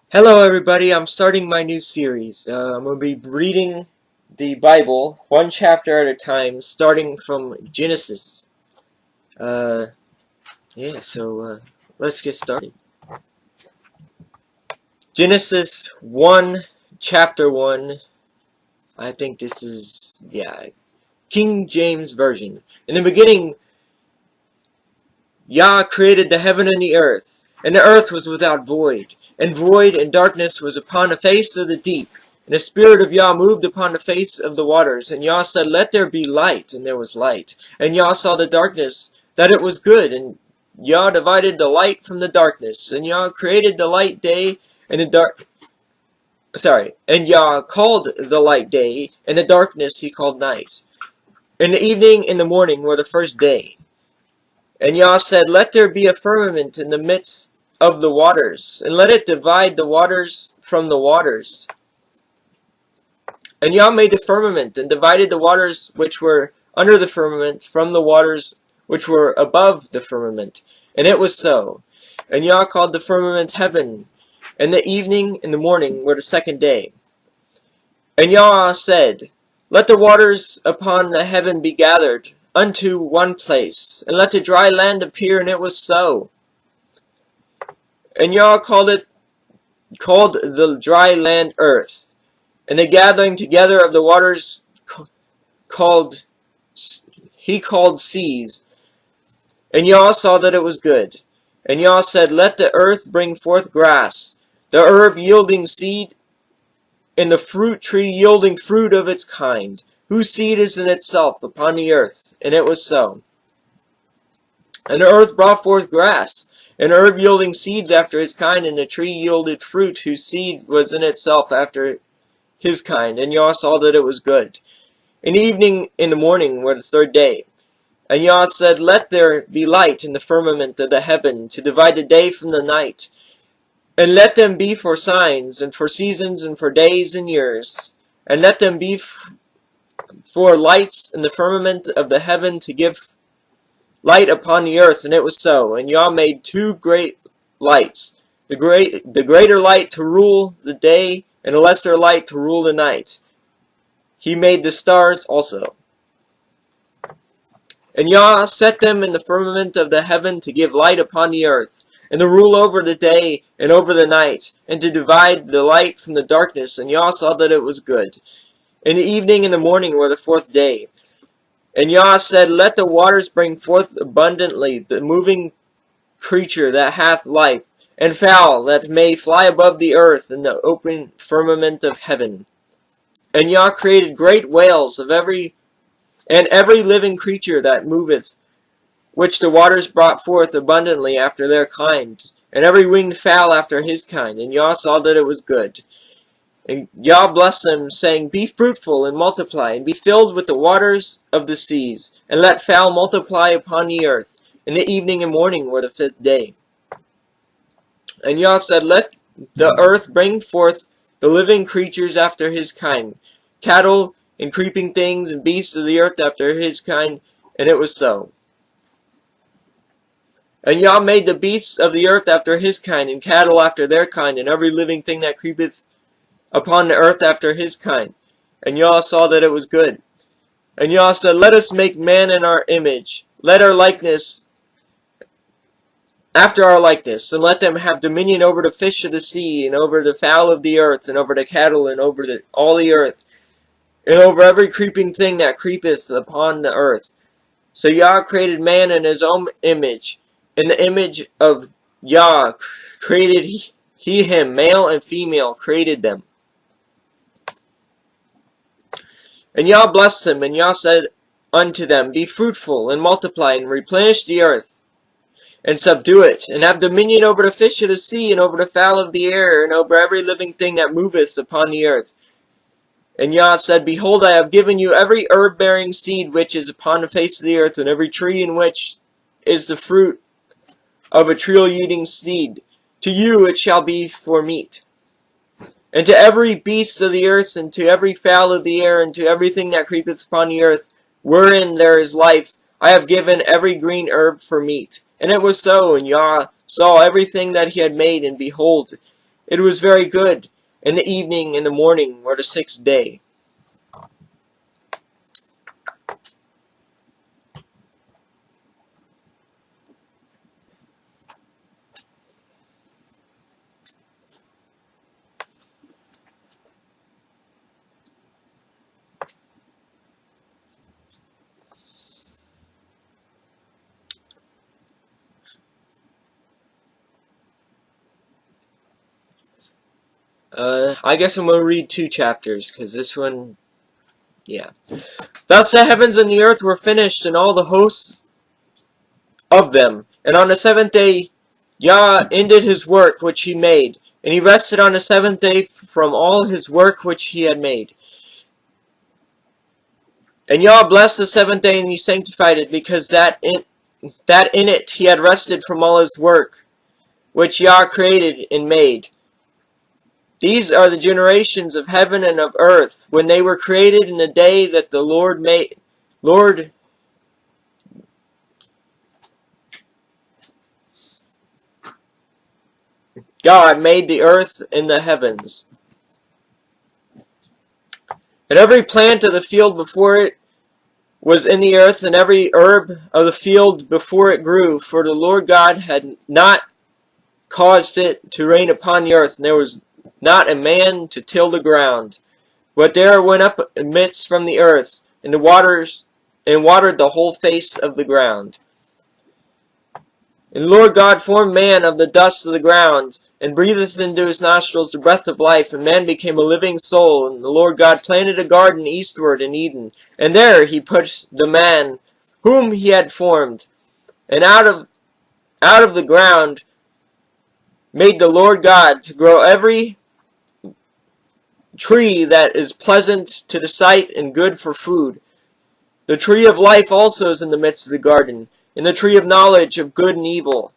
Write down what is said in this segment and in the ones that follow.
Hello everybody, I'm starting my new series. I'm going to be reading the Bible one chapter at a time, starting from Genesis. Uh, let's get started. Genesis 1, chapter 1. I think this is, King James Version. In the beginning, Yah created the heaven and the earth was without void, and void and darkness was upon the face of the deep. And the Spirit of Yah moved upon the face of the waters, and Yah said, Let there be light, and there was light. And Yah saw the darkness, that it was good, and Yah divided the light from the darkness. And Yah created the light day, and and Yah called the light day, and the darkness he called night. And the evening and the morning were the first day. And Yah said, Let there be a firmament in the midst of the waters, and let it divide the waters from the waters. And Yah made the firmament, and divided the waters which were under the firmament from the waters which were above the firmament. And it was so. And Yah called the firmament heaven, and the evening and the morning were the second day. And Yah said, Let the waters upon the heaven be gathered unto one place, and let the dry land appear, and it was so. And Yah called the dry land earth, and the gathering together of the waters he called seas. And Yah saw that it was good. And Yah said, Let the earth bring forth grass, the herb yielding seed, and the fruit tree yielding fruit of its kind, whose seed is in itself upon the earth. And it was so. And the earth brought forth grass, and herb yielding seeds after his kind, and the tree yielded fruit, whose seed was in itself after his kind. And Yah saw that it was good. And evening and the morning were the third day. And Yah said, Let there be light in the firmament of the heaven, to divide the day from the night. And let them be for signs, and for seasons, and for days and years. And let them be for lights in the firmament of the heaven, to give light upon the earth. And it was so. And Yah made two great lights, the greater light to rule the day, and a lesser light to rule the night. He made the stars also. And Yah set them in the firmament of the heaven to give light upon the earth, and to rule over the day and over the night, and to divide the light from the darkness. And Yah saw that it was good. And the evening and the morning were the fourth day. And Yah said, Let the waters bring forth abundantly the moving creature that hath life, and fowl that may fly above the earth in the open firmament of heaven. And Yah created great whales of every living creature that moveth, which the waters brought forth abundantly after their kind, and every winged fowl after his kind. And Yah saw that it was good. And Yah blessed them, saying, Be fruitful and multiply, and be filled with the waters of the seas, and let fowl multiply upon the earth. And the evening and morning were the fifth day. And Yah said, Let the earth bring forth the living creatures after his kind, cattle, and creeping things, and beasts of the earth after his kind. And it was so. And Yah made the beasts of the earth after his kind, and cattle after their kind, and every living thing that creepeth upon the earth after his kind. And Yah saw that it was good. And Yah said, Let us make man in our image, let our likeness, after our likeness, and let them have dominion over the fish of the sea, and over the fowl of the earth, and over the cattle, and over all the earth, and over every creeping thing that creepeth upon the earth. So Yah created man in his own image. In the image of Yah created he him, male and female created them. And Yah blessed them, and Yah said unto them, Be fruitful, and multiply, and replenish the earth, and subdue it, and have dominion over the fish of the sea, and over the fowl of the air, and over every living thing that moveth upon the earth. And Yah said, Behold, I have given you every herb-bearing seed which is upon the face of the earth, and every tree in which is the fruit of a tree-yielding seed. To you it shall be for meat. And to every beast of the earth, and to every fowl of the air, and to everything that creepeth upon the earth, wherein there is life, I have given every green herb for meat. And it was so, and Yah saw everything that he had made, and behold, it was very good. And the evening and the morning were the sixth day. I guess I'm going to read 2 chapters, because this one, yeah. Thus the heavens and the earth were finished, and all the hosts of them. And on the seventh day Yah ended his work which he made, and he rested on the seventh day from all his work which he had made. And Yah blessed the seventh day, and he sanctified it, because that in it he had rested from all his work which Yah created and made. These are the generations of heaven and of earth, when they were created in the day that the Lord God made the earth and the heavens. And every plant of the field before it was in the earth, and every herb of the field before it grew, for the Lord God had not caused it to rain upon the earth, and there was not a man to till the ground. But there went up amidst from the earth, and the waters, and watered the whole face of the ground. And the Lord God formed man of the dust of the ground, and breatheth into his nostrils the breath of life, and man became a living soul. And the Lord God planted a garden eastward in Eden, and there he put the man whom he had formed. And out of the ground made the Lord God to grow every tree that is pleasant to the sight and good for food. The tree of life also is in the midst of the garden, and the tree of knowledge of good and evil.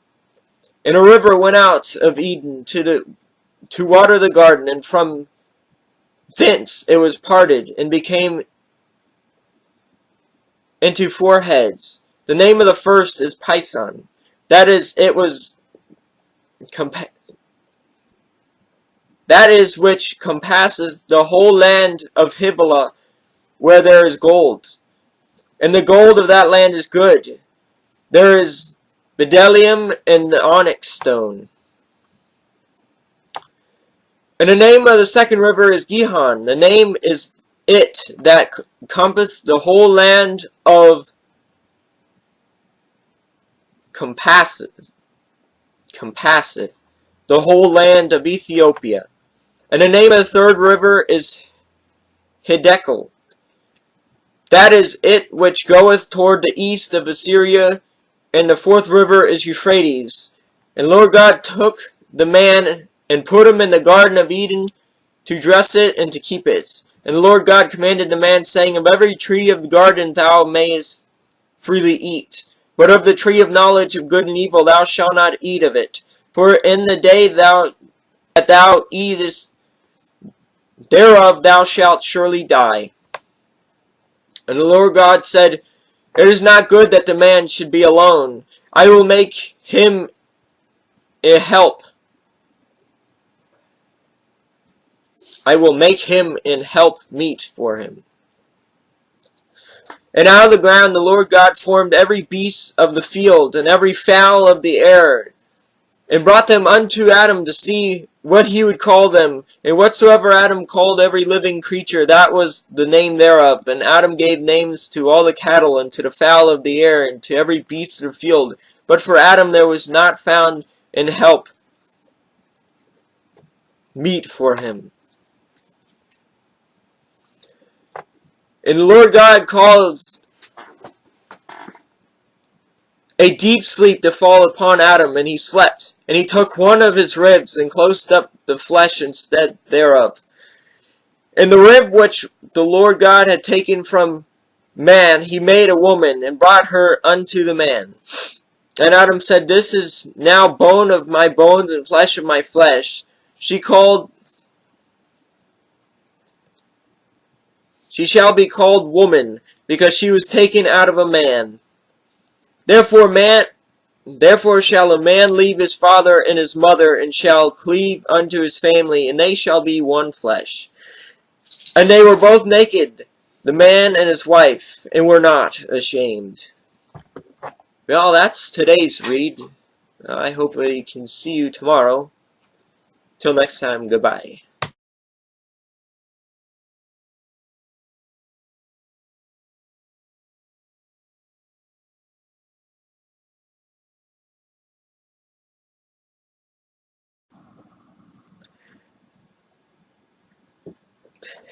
And a river went out of Eden to water the garden, and from thence it was parted, and became into 4 heads. The name of the first is Pison. That is which compasseth the whole land of Havilah, where there is gold. And the gold of that land is good. There is bdellium and the onyx stone. And the name of the second river is Gihon. The name is it that compasseth the whole land of compasseth the whole land of Ethiopia. And the name of the third river is Hiddekel. That is it which goeth toward the east of Assyria. And the fourth river is Euphrates. And Lord God took the man and put him in the garden of Eden to dress it and to keep it. And the Lord God commanded the man, saying, Of every tree of the garden thou mayest freely eat, but of the tree of knowledge of good and evil thou shalt not eat of it. For in the day that thou eatest thereof thou shalt surely die. And the Lord God said, It is not good that the man should be alone. I will make him a help. I will make him an help meet for him. And out of the ground the Lord God formed every beast of the field, and every fowl of the air, and brought them unto Adam to see what he would call them. And whatsoever Adam called every living creature, that was the name thereof. And Adam gave names to all the cattle, and to the fowl of the air, and to every beast of the field. But for Adam there was not found an help meet for him. And the Lord God caused a deep sleep to fall upon Adam, and he slept. And he took one of his ribs, and closed up the flesh instead thereof. And the rib which the Lord God had taken from man, he made a woman, and brought her unto the man. And Adam said, This is now bone of my bones, and flesh of my flesh. She shall be called woman, because she was taken out of a man. Therefore man Therefore shall a man leave his father and his mother, and shall cleave unto his family, and they shall be one flesh. And they were both naked, the man and his wife, and were not ashamed. Well, that's today's read. I hope I can see you tomorrow. Till next time, goodbye.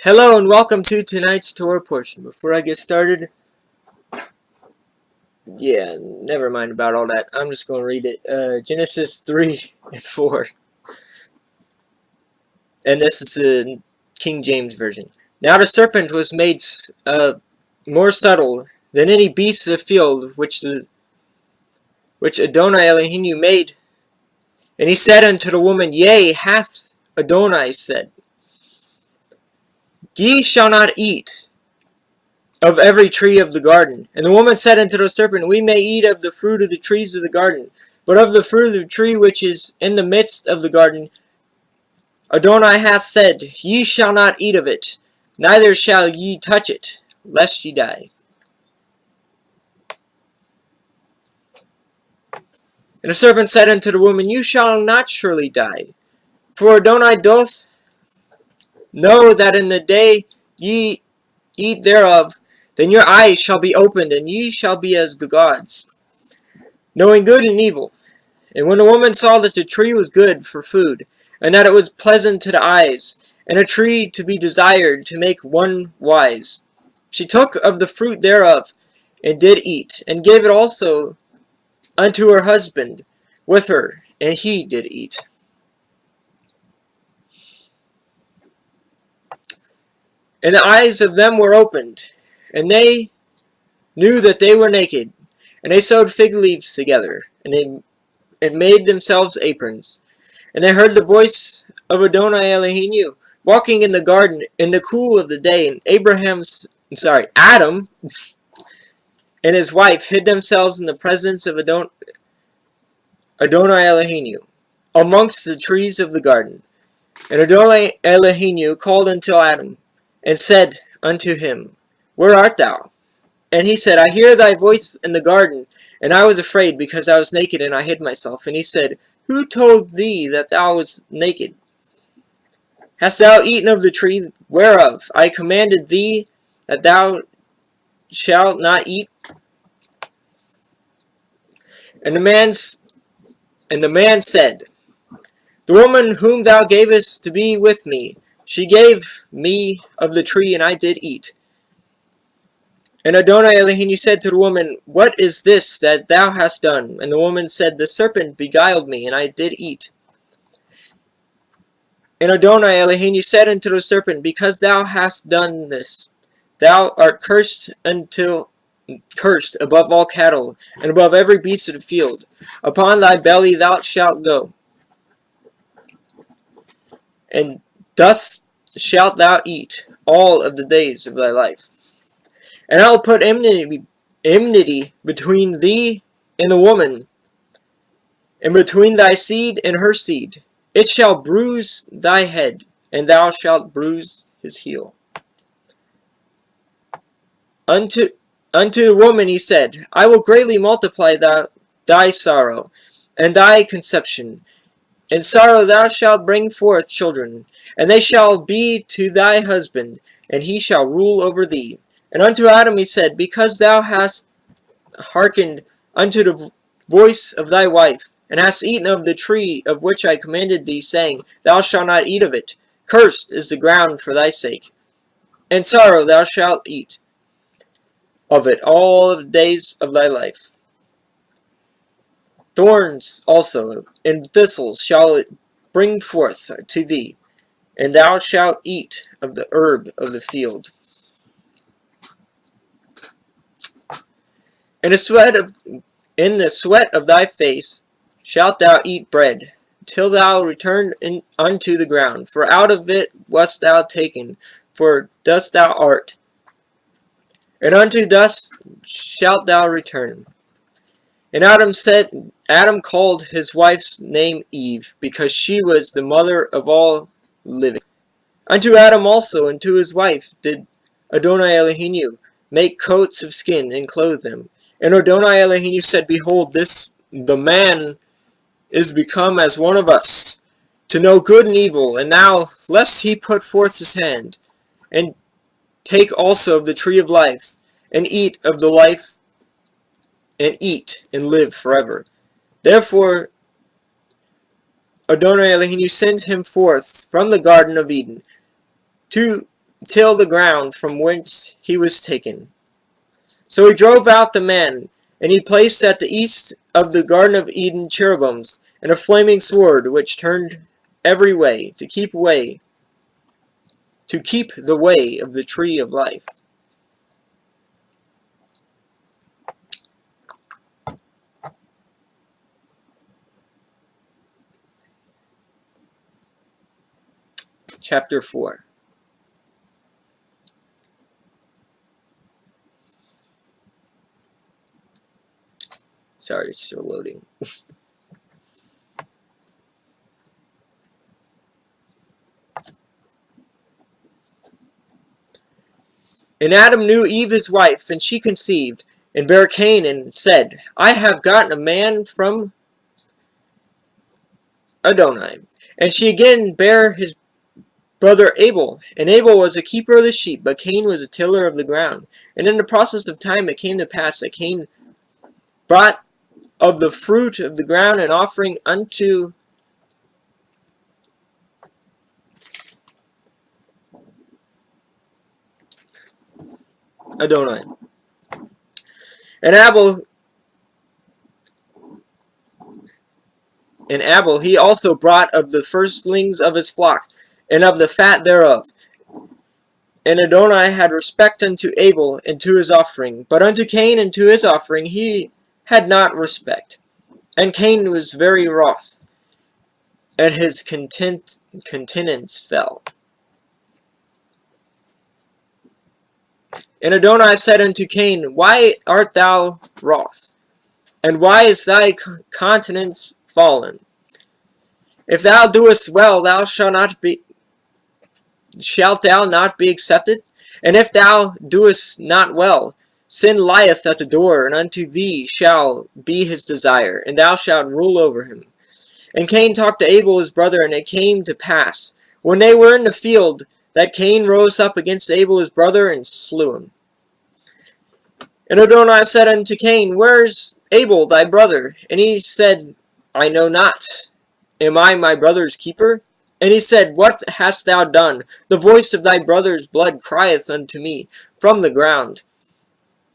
Hello and welcome to tonight's Torah portion. Before I get started, never mind about all that. I'm just going to read it. Genesis 3 and 4. And this is the King James Version. Now the serpent was made more subtle than any beast of the field which Adonai Elohim made. And he said unto the woman, Yea, hath Adonai said, Ye shall not eat of every tree of the garden. And the woman said unto the serpent, We may eat of the fruit of the trees of the garden, but of the fruit of the tree which is in the midst of the garden, Adonai hath said, Ye shall not eat of it, neither shall ye touch it, lest ye die. And the serpent said unto the woman, You shall not surely die, for Adonai doth know that in the day ye eat thereof, then your eyes shall be opened, and ye shall be as gods, knowing good and evil. And when the woman saw that the tree was good for food, and that it was pleasant to the eyes, and a tree to be desired to make one wise, she took of the fruit thereof, and did eat, and gave it also unto her husband with her, and he did eat. And the eyes of them were opened, and they knew that they were naked, and they sewed fig leaves together, and made themselves aprons. And they heard the voice of Adonai Elohim walking in the garden in the cool of the day, and Adam and his wife hid themselves in the presence of Adonai Elohim amongst the trees of the garden. And Adonai Elohim called unto Adam, and said unto him, Where art thou? And he said, I hear thy voice in the garden, and I was afraid, because I was naked, and I hid myself. And he said, Who told thee that thou wast naked? Hast thou eaten of the tree whereof I commanded thee that thou shalt not eat? And the man said, The woman whom thou gavest to be with me, she gave me of the tree, and I did eat. And Adonai Elohim said to the woman, What is this that thou hast done? And the woman said, The serpent beguiled me, and I did eat. And Adonai Elohim said unto the serpent, Because thou hast done this, thou art cursed above all cattle, and above every beast of the field. Upon thy belly thou shalt go, and dust shalt thou eat all of the days of thy life. And I will put enmity between thee and the woman, and between thy seed and her seed. It shall bruise thy head, and thou shalt bruise his heel. Unto the woman he said, I will greatly multiply thy sorrow, and thy conception. In sorrow thou shalt bring forth children, and they shall be to thy husband, and he shall rule over thee. And unto Adam he said, Because thou hast hearkened unto the voice of thy wife, and hast eaten of the tree of which I commanded thee, saying, Thou shalt not eat of it. Cursed is the ground for thy sake. And sorrow thou shalt eat of it all the days of thy life. Thorns also and thistles shall it bring forth to thee, and thou shalt eat of the herb of the field. In the sweat of thy face shalt thou eat bread, till thou return unto the ground. For out of it wast thou taken, for dust thou art, and unto dust shalt thou return. And Adam called his wife's name Eve, because she was the mother of all living. Unto Adam also and to his wife did Adonai Elohim make coats of skin and clothe them. And Adonai Elohim said, Behold, the man is become as one of us, to know good and evil. And now, lest he put forth his hand, and take also of the tree of life, and eat of the life, and eat and live forever. Therefore Adonai Elohim sent him forth from the Garden of Eden, to till the ground from whence he was taken. So he drove out the man, and he placed at the east of the Garden of Eden cherubims, and a flaming sword which turned every way, to keep the way of the tree of life. Chapter 4. Sorry, it's still loading. And Adam knew Eve his wife, and she conceived, and bare Cain, and said, I have gotten a man from Adonai. And she again bare his brother Abel. And Abel was a keeper of the sheep, but Cain was a tiller of the ground. And in the process of time it came to pass that Cain brought of the fruit of the ground an offering unto Adonai. And Abel he also brought of the firstlings of his flock, and of the fat thereof. And Adonai had respect unto Abel and to his offering, but unto Cain and to his offering he had not respect. And Cain was very wroth, and his countenance fell. And Adonai said unto Cain, Why art thou wroth? And why is thy countenance fallen? If thou doest well, shalt thou not be accepted? And if thou doest not well, sin lieth at the door, and unto thee shall be his desire, and thou shalt rule over him. And Cain talked to Abel his brother, and it came to pass, when they were in the field, that Cain rose up against Abel his brother, and slew him. And Adonai said unto Cain, Where is Abel thy brother? And he said, I know not. Am I my brother's keeper? And he said, What hast thou done? The voice of thy brother's blood crieth unto me from the ground.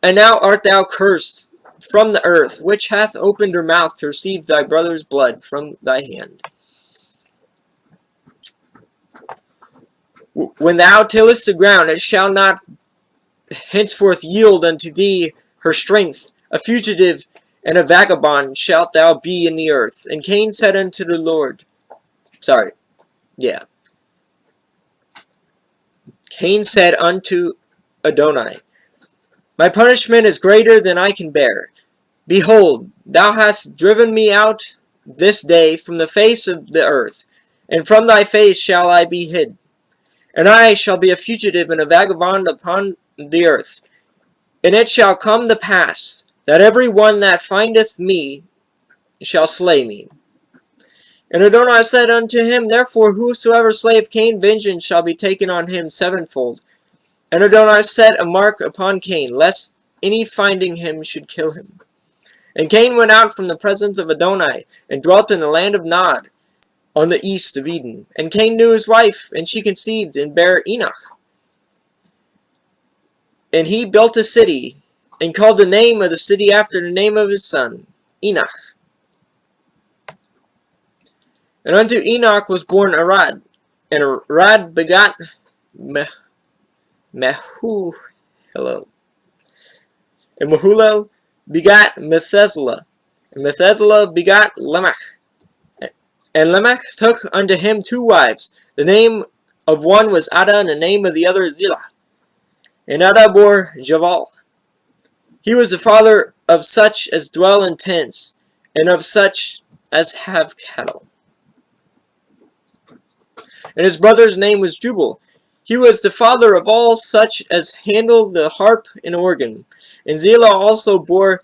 And now art thou cursed from the earth, which hath opened her mouth to receive thy brother's blood from thy hand. When thou tillest the ground, it shall not henceforth yield unto thee her strength. A fugitive and a vagabond shalt thou be in the earth. And Cain said unto the Lord, Cain said unto Adonai, My punishment is greater than I can bear. Behold, thou hast driven me out this day from the face of the earth, and from thy face shall I be hid. And I shall be a fugitive and a vagabond upon the earth. And it shall come to pass that every one that findeth me shall slay me. And Adonai said unto him, Therefore whosoever slayeth Cain, vengeance shall be taken on him sevenfold. And Adonai set a mark upon Cain, lest any finding him should kill him. And Cain went out from the presence of Adonai, and dwelt in the land of Nod, on the east of Eden. And Cain knew his wife, and she conceived, and bare Enoch. And he built a city, and called the name of the city after the name of his son, Enoch. And unto Enoch was born Arad, and Arad begot Mehullel. And Mehullel begot Methuselah, and Methuselah begot Lamech. And Lamech took unto him 2 wives. The name of one was Ada, and the name of the other Zillah. And Ada bore Javal. He was the father of such as dwell in tents, and of such as have cattle. And his brother's name was Jubal. He was the father of all such as handle the harp and organ. And Zillah also bore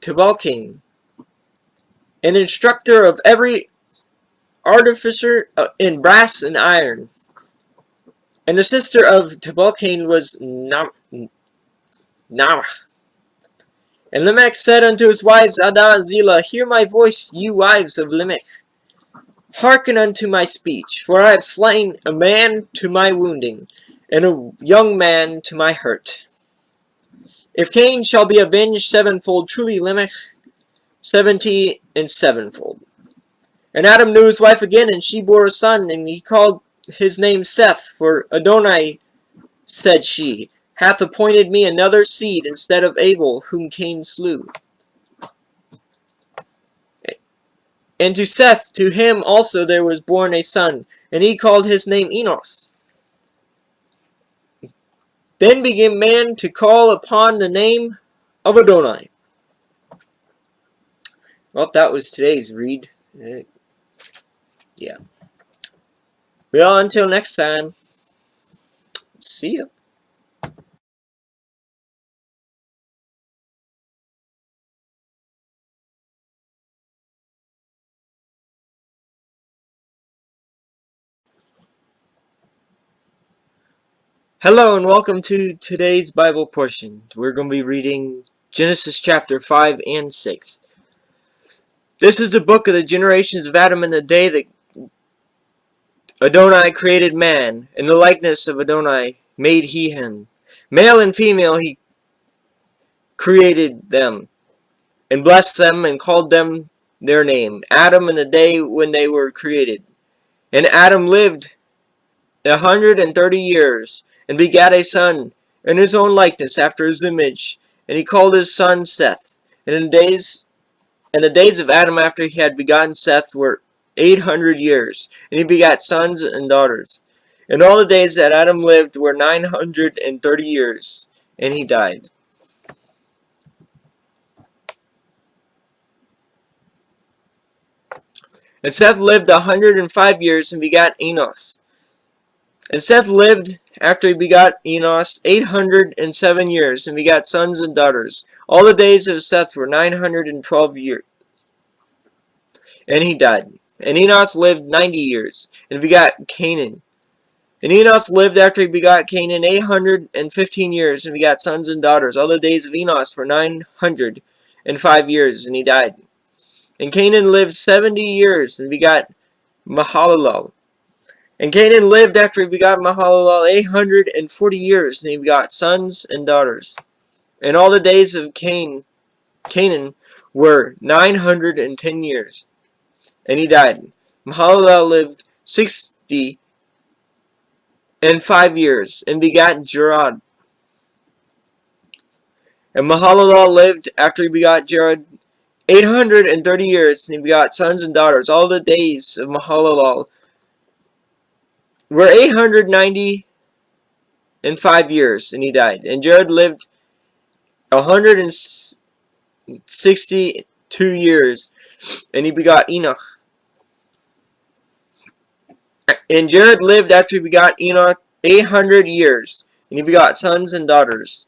Tubal-Cain, an instructor of every artificer in brass and iron. And the sister of Tubal-Cain was Naamah. And Lamech said unto his wives Adah and Zillah, Hear my voice, ye wives of Lamech. Hearken unto my speech, for I have slain a man to my wounding, and a young man to my hurt. If Cain shall be avenged sevenfold, truly Lamech 70 and sevenfold. And Adam knew his wife again, and she bore a son, and he called his name Seth, for Adonai, said she, hath appointed me another seed instead of Abel, whom Cain slew. And to Seth, to him also there was born a son, and he called his name Enos. Then began man to call upon the name of Adonai. Well, that was today's read. Yeah. Well, until next time, see ya. Hello and welcome to today's Bible portion. We're going to be reading Genesis chapter 5 and 6. This is the book of the generations of Adam in the day that Adonai created man. In the likeness of Adonai made he him. Male and female he created them, and blessed them, and called them their name. Adam in the day when they were created. And Adam lived 130 years, and begat a son in his own likeness after his image, and he called his son Seth. And the days of Adam after he had begotten Seth were 800 years, and he begat sons and daughters. And all the days that Adam lived were 930 years, and he died. And Seth lived 105 years, and begat Enos. And Seth lived, after he begot Enos, 807 years, and begat sons and daughters. All the days of Seth were 912 years, and he died. And Enos lived 90 years, and begot Canaan. And Enos lived, after he begot Canaan, 815 years, and begat sons and daughters. All the days of Enos were 905 years, and he died. And Canaan lived 70 years, and begot Mahalalel. And Canaan lived, after he begot Mahalalel, 840 years, and he begot sons and daughters. And all the days of Canaan were 910 years, and he died. Mahalalel lived 65 years, and begat Jared. And Mahalalel lived, after he begot Jared, 830 years, and he begot sons and daughters. All the days of Mahalalel were 895 years, and he died. And Jared lived 162 years, and he begot Enoch. And Jared lived, after he begot Enoch, 800 years, and he begot sons and daughters.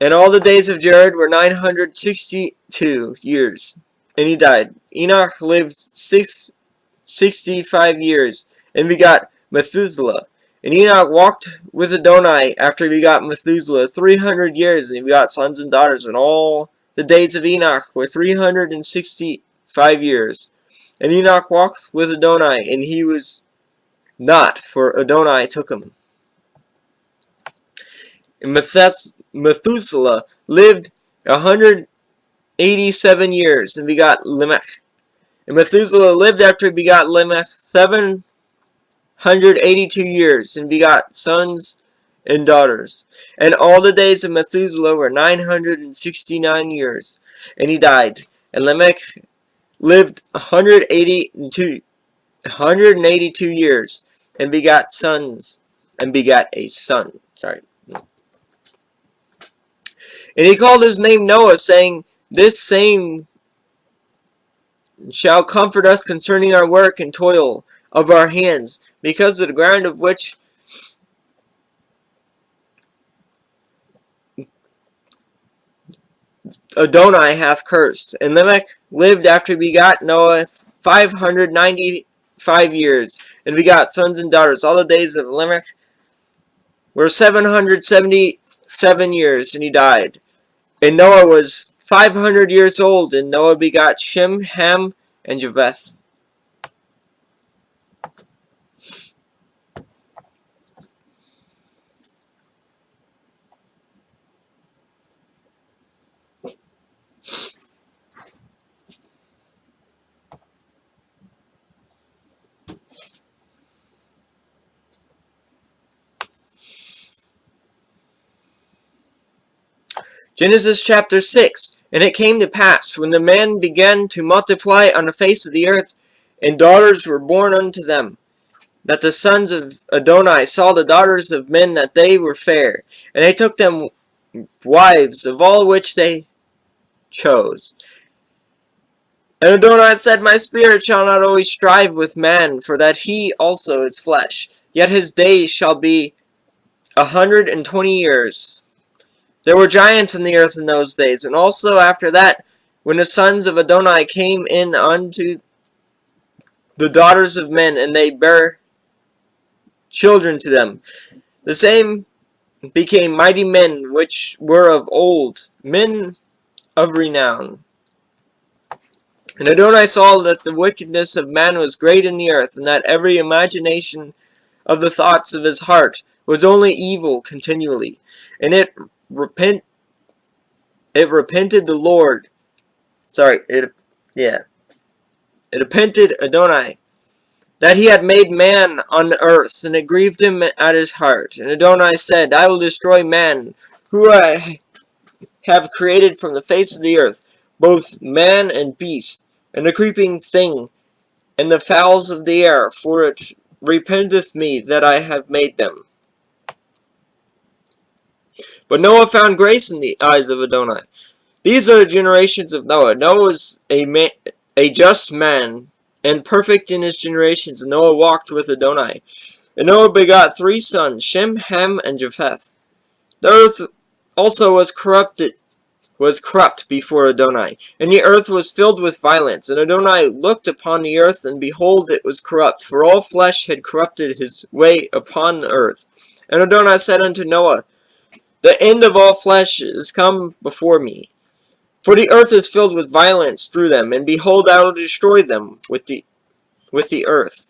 And all the days of Jared were 962 years, and he died. Enoch lived 65 years, and begot Methuselah. And Enoch walked with Adonai after he begot Methuselah 300 years, and he begot sons and daughters. And all the days of Enoch were 365 years. And Enoch walked with Adonai, and he was not, for Adonai took him. And Methuselah lived 187 years, and begot Lamech. And Methuselah lived, after he begot Lamech, 782 years, and begot sons and daughters. And all the days of Methuselah were 969 years, and he died. And Lamech lived 182 years, and begot sons, and begat a son. And he called his name Noah, saying, This same shall comfort us concerning our work and toil of our hands, because of the ground of which Adonai hath cursed. And Lamech lived after he begot Noah 595 years, and begot sons and daughters. All the days of Lamech were 777 years, and he died. And Noah was 500 years old, and Noah begot Shem, Ham, and Japheth. Genesis chapter 6. And it came to pass, when the man began to multiply on the face of the earth, and daughters were born unto them, that the sons of Adonai saw the daughters of men that they were fair, and they took them wives, of all which they chose. And Adonai said, My spirit shall not always strive with man, for that he also is flesh. Yet his days shall be 120 years. There were giants in the earth in those days, and also after that, when the sons of Adonai came in unto the daughters of men, and they bare children to them. The same became mighty men, which were of old, men of renown. And Adonai saw that the wickedness of man was great in the earth, and that every imagination of the thoughts of his heart was only evil continually. And it repented the Lord. It repented Adonai that he had made man on the earth, and it grieved him at his heart. And Adonai said, I will destroy man, who I have created from the face of the earth, both man and beast, and the creeping thing, and the fowls of the air, for it repenteth me that I have made them. But Noah found grace in the eyes of Adonai. These are the generations of Noah. Noah was a just man, and perfect in his generations, and Noah walked with Adonai. And Noah begot 3 sons, Shem, Ham, and Japheth. The earth also was corrupt before Adonai, and the earth was filled with violence. And Adonai looked upon the earth, and behold, it was corrupt, for all flesh had corrupted his way upon the earth. And Adonai said unto Noah, The end of all flesh is come before me, for the earth is filled with violence through them, and behold, I will destroy them with the earth.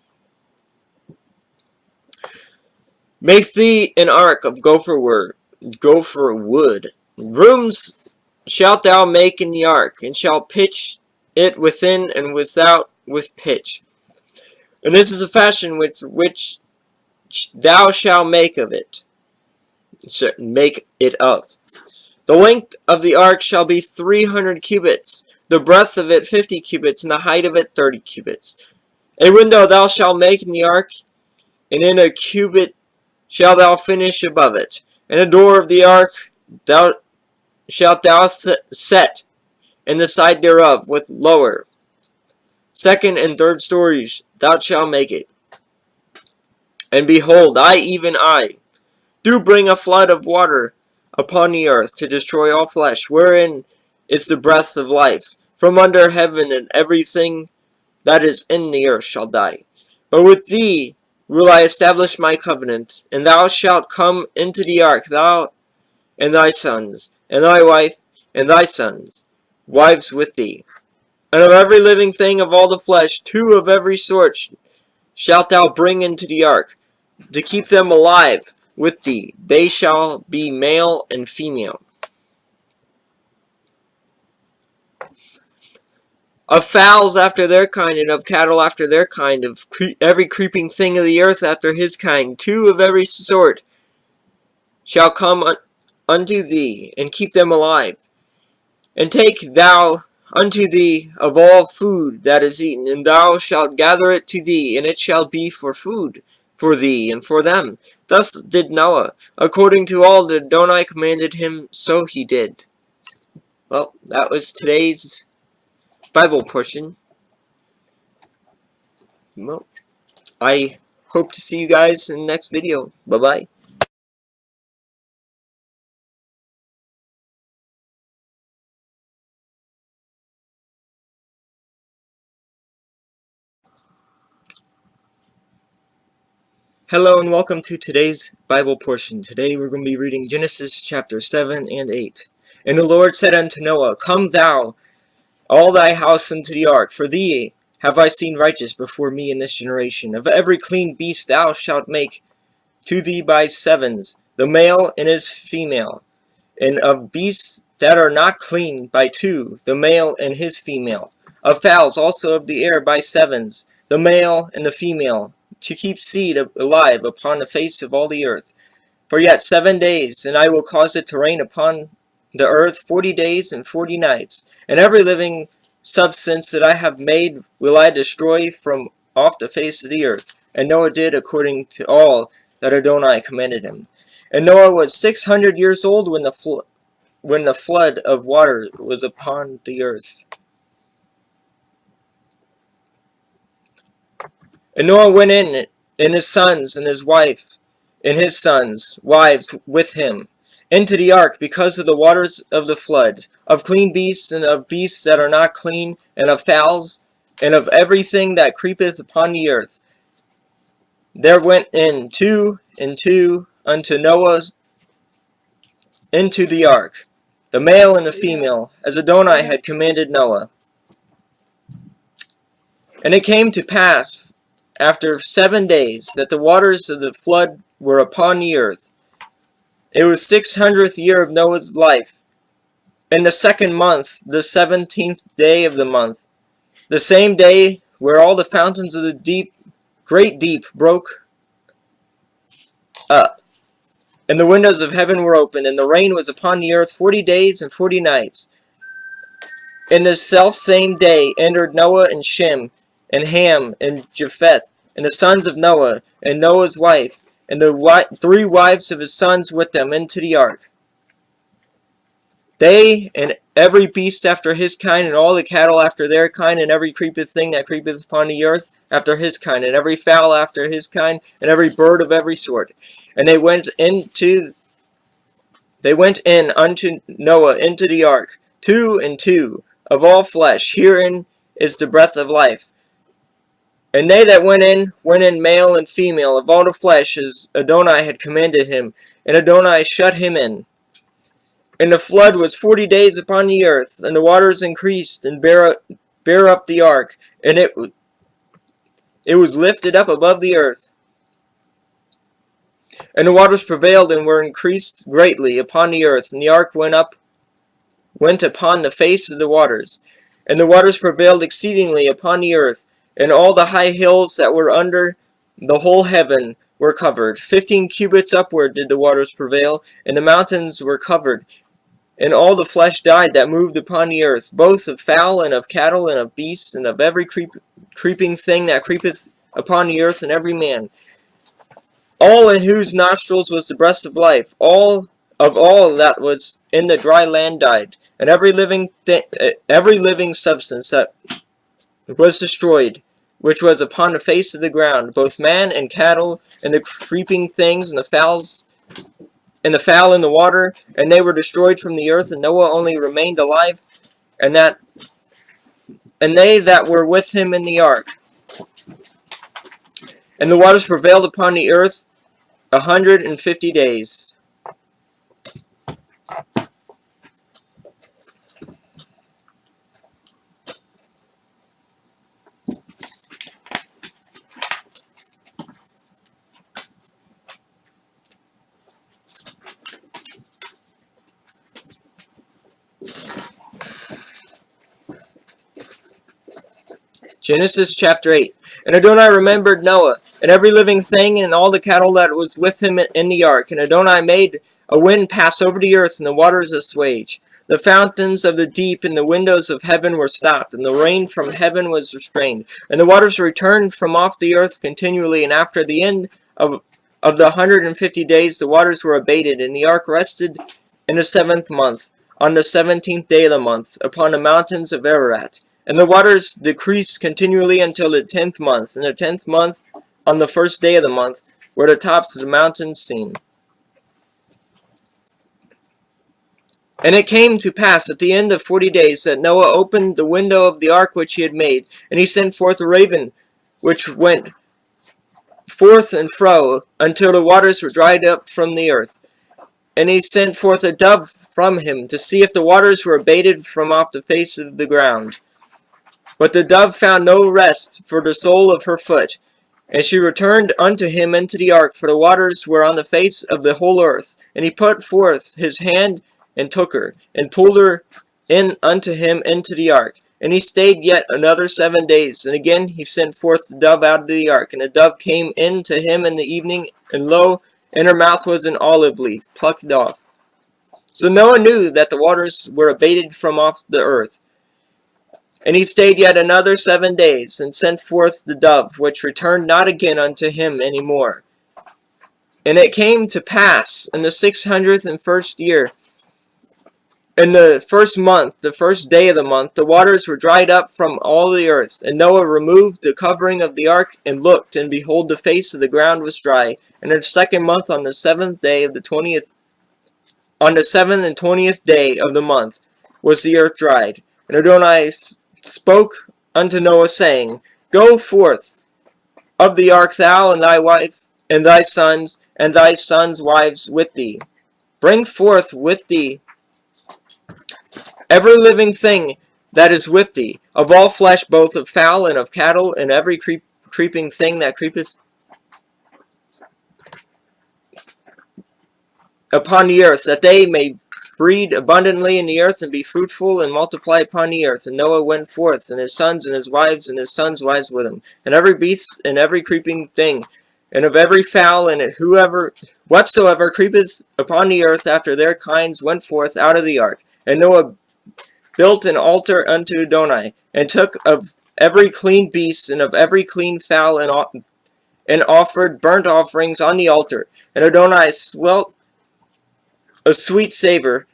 Make thee an ark of gopher wood. Rooms shalt thou make in the ark, and shalt pitch it within and without with pitch. And this is a fashion which thou shalt make of it. Make it of. The length of the ark shall be 300 cubits, the breadth of it 50 cubits, and the height of it 30 cubits. A window thou shalt make in the ark, and in a cubit shalt thou finish above it. And the door of the ark shalt thou set in the side thereof with lower, second and third stories thou shalt make it. And behold, I, even I, do bring a flood of water upon the earth to destroy all flesh, wherein is the breath of life, from under heaven, and everything that is in the earth shall die. But with thee will I establish my covenant, and thou shalt come into the ark, thou and thy sons, and thy wife, and thy sons, wives with thee. And of every living thing of all the flesh, 2 of every sort shalt thou bring into the ark, to keep them alive with thee. They shall be male and female. Of fowls after their kind, and of cattle after their kind, of every creeping thing of the earth after his kind, 2 of every sort shall come unto thee, and keep them alive. And take thou unto thee of all food that is eaten, and thou shalt gather it to thee, and it shall be for food for thee and for them. Thus did Noah, according to all that Adonai commanded him, so he did. Well, that was today's Bible portion. Well, I hope to see you guys in the next video. Bye-bye. Hello and welcome to today's Bible portion. Today we're going to be reading Genesis chapter 7 and 8. And the Lord said unto Noah, Come thou, all thy house into the ark, for thee have I seen righteous before me in this generation. Of every clean beast thou shalt make to thee by sevens, the male and his female. And of beasts that are not clean by two, the male and his female. Of fowls also of the air by sevens, the male and the female, to keep seed alive upon the face of all the earth. For yet 7 days, and I will cause it to rain upon the earth 40 days and 40 nights. And every living substance that I have made will I destroy from off the face of the earth. And Noah did according to all that Adonai commanded him. And Noah was 600 years old when the flood of water was upon the earth. And Noah went in, and his sons and his wife, and his sons' wives with him, into the ark, because of the waters of the flood, of clean beasts, and of beasts that are not clean, and of fowls, and of everything that creepeth upon the earth. There went in two and two unto Noah into the ark, the male and the female, as Adonai had commanded Noah. And it came to pass after 7 days that the waters of the flood were upon the earth. It was 600th year of Noah's life, in the 2nd month, the 17th day of the month, the same day where all the fountains of the great deep broke up, and the windows of heaven were opened, and the rain was upon the earth 40 days and 40 nights. In the selfsame day entered Noah and Shem, and Ham, and Japheth, and the sons of Noah, and Noah's wife, and the 3 wives of his sons with them into the ark. They, and every beast after his kind, and all the cattle after their kind, and every creepeth thing that creepeth upon the earth after his kind, and every fowl after his kind, and every bird of every sort. And they went in unto Noah into the ark, 2 and 2, of all flesh. Herein is the breath of life. And they that went in male and female, of all the flesh, as Adonai had commanded him. And Adonai shut him in. And the flood was 40 days upon the earth, and the waters increased, and bare up the ark, and it was lifted up above the earth. And the waters prevailed, and were increased greatly upon the earth, and the ark went upon the face of the waters. And the waters prevailed exceedingly upon the earth, and all the high hills that were under the whole heaven were covered. 15 cubits upward did the waters prevail, and the mountains were covered. And all the flesh died that moved upon the earth, both of fowl, and of cattle, and of beasts, and of every creeping thing that creepeth upon the earth, and every man. All in whose nostrils was the breath of life, all that was in the dry land died, and every living substance that was destroyed, which was upon the face of the ground, both man and cattle, and the creeping things, and the fowls, and the fowl in the water, and they were destroyed from the earth, and Noah only remained alive, and they that were with him in the ark. And the waters prevailed upon the earth 150 days. Genesis chapter 8. And Adonai remembered Noah, and every living thing, and all the cattle that was with him in the ark. And Adonai made a wind pass over the earth, and the waters assuage. The fountains of the deep and the windows of heaven were stopped, and the rain from heaven was restrained. And the waters returned from off the earth continually, and after the end of the 150 days the waters were abated, and the ark rested in the 7th month. on the 17th day of the month, upon the mountains of Ararat. And the waters decreased continually until the 10th month. In the 10th month, on the first day of the month, were the tops of the mountains seen. And it came to pass at the end of 40 days that Noah opened the window of the ark which he had made, and he sent forth a raven, which went forth and fro until the waters were dried up from the earth. And he sent forth a dove from him to see if the waters were abated from off the face of the ground. But the dove found no rest for the sole of her foot. And she returned unto him into the ark, for the waters were on the face of the whole earth. And he put forth his hand and took her, and pulled her in unto him into the ark. And he stayed yet another 7 days. And again he sent forth the dove out of the ark. And the dove came in to him in the evening, and lo, in her mouth was an olive leaf, plucked off. So Noah knew that the waters were abated from off the earth. And he stayed yet another 7 days, and sent forth the dove, which returned not again unto him any more. And it came to pass in the 601st year, in the first month, the first day of the month, the waters were dried up from all the earth. And Noah removed the covering of the ark, and looked, and behold, the face of the ground was dry. And in the second month, on the 7th day of the 20th, on the 7th and 20th day of the month, was the earth dried. And Adonai spoke unto Noah, saying, Go forth of the ark, thou and thy wife, and thy sons wives with thee. Bring forth with thee every living thing that is with thee, of all flesh, both of fowl and of cattle, and every creeping thing that creepeth upon the earth, that they may breed abundantly in the earth, and be fruitful, and multiply upon the earth. And Noah went forth, and his sons and his sons' wives with him, and every beast and every creeping thing, and of every fowl, and whatsoever creepeth upon the earth after their kinds went forth out of the ark. And Noah built an altar unto Adonai, and took of every clean beast and of every clean fowl, and offered burnt offerings on the altar. And Adonai smelt a sweet savor.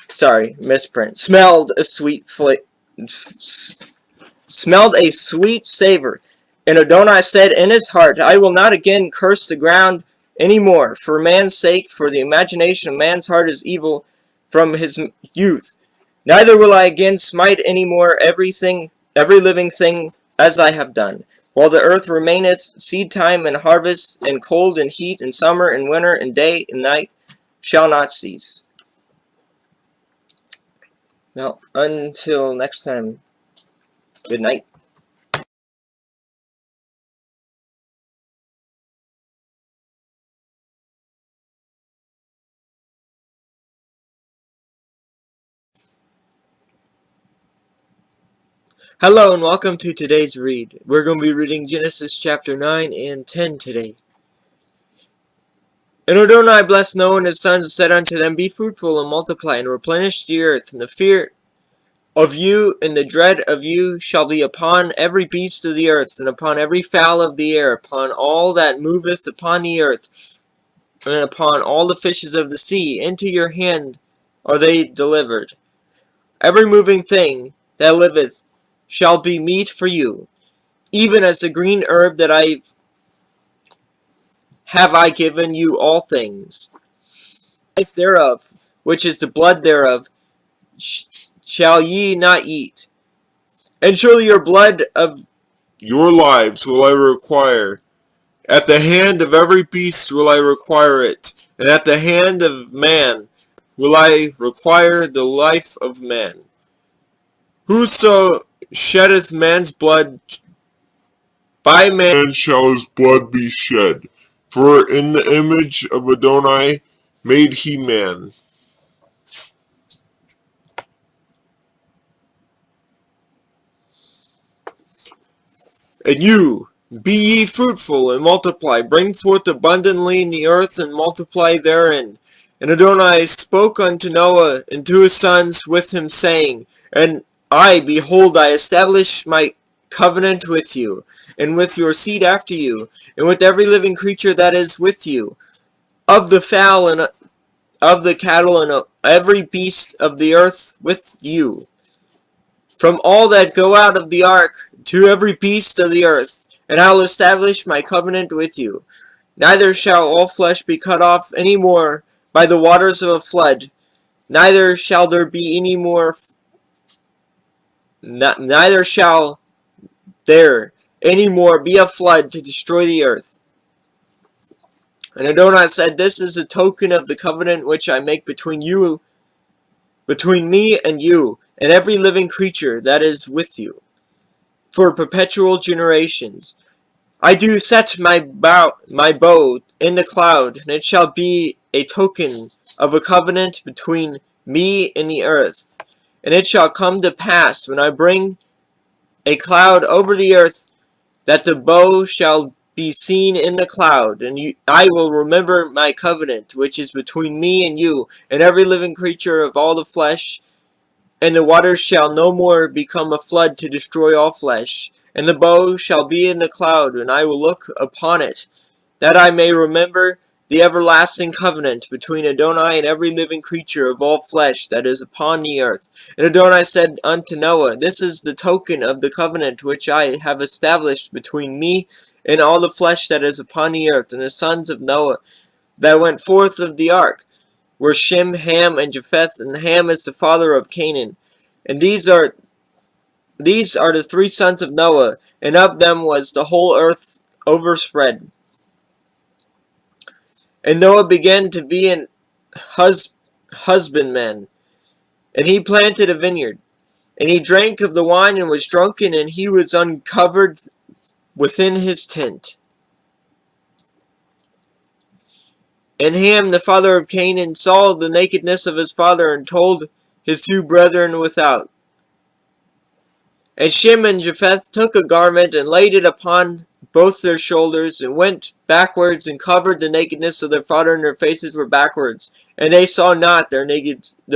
Smelled a sweet savor. And Adonai said in his heart, I will not again curse the ground any more for man's sake, for the imagination of man's heart is evil from his youth. Neither will I again smite any more every living thing, as I have done. While the earth remaineth, seed time and harvest, and cold and heat, and summer and winter, and day and night shall not cease. Well, until next time, good night. Hello and welcome to today's read. We're going to be reading Genesis chapter 9 and 10 today. And Adonai blessed Noah and his sons, and said unto them, Be fruitful and multiply, and replenish the earth, and the fear of you and the dread of you shall be upon every beast of the earth, and upon every fowl of the air, upon all that moveth upon the earth, and upon all the fishes of the sea. Into your hand are they delivered. Every moving thing that liveth shall be meat for you, even as the green herb that I given you all things. Life thereof, which is the blood thereof, shall ye not eat. And surely your blood of your lives will I require. At the hand of every beast will I require it, and at the hand of man will I require the life of man. Whoso sheddeth man's blood, by man shall his blood be shed. For in the image of Adonai made he man. And you, be ye fruitful, and multiply, bring forth abundantly in the earth, and multiply therein. And Adonai spoke unto Noah and to his sons with him, saying, And I, behold, I establish my covenant with you, and with your seed after you, and with every living creature that is with you, of the fowl of the cattle and of every beast of the earth with you, from all that go out of the ark to every beast of the earth, and I will establish my covenant with you. Neither shall all flesh be cut off any more by the waters of a flood, neither shall there be any more, neither shall there any more be a flood to destroy the earth. And Adonai said, This is a token of the covenant which I make between me and you, and every living creature that is with you, for perpetual generations. I do set my bow in the cloud, and it shall be a token of a covenant between me and the earth. And it shall come to pass, when I bring a cloud over the earth, that the bow shall be seen in the cloud, and I will remember my covenant, which is between me and you, and every living creature of all the flesh, and the waters shall no more become a flood to destroy all flesh. And the bow shall be in the cloud, and I will look upon it, that I may remember the everlasting covenant between Adonai and every living creature of all flesh that is upon the earth. And Adonai said unto Noah, This is the token of the covenant which I have established between me and all the flesh that is upon the earth. And the sons of Noah that went forth of the ark were Shem, Ham, and Japheth, and Ham is the father of Canaan. And these are the three sons of Noah, and of them was the whole earth overspread. And Noah began to be an husbandman, and he planted a vineyard. And he drank of the wine and was drunken, and he was uncovered within his tent. And Ham, the father of Canaan, saw the nakedness of his father, and told his two brethren without. And Shem and Japheth took a garment, and laid it upon both their shoulders, and went backwards, and covered the nakedness of their father, and their faces were backwards. And they saw not their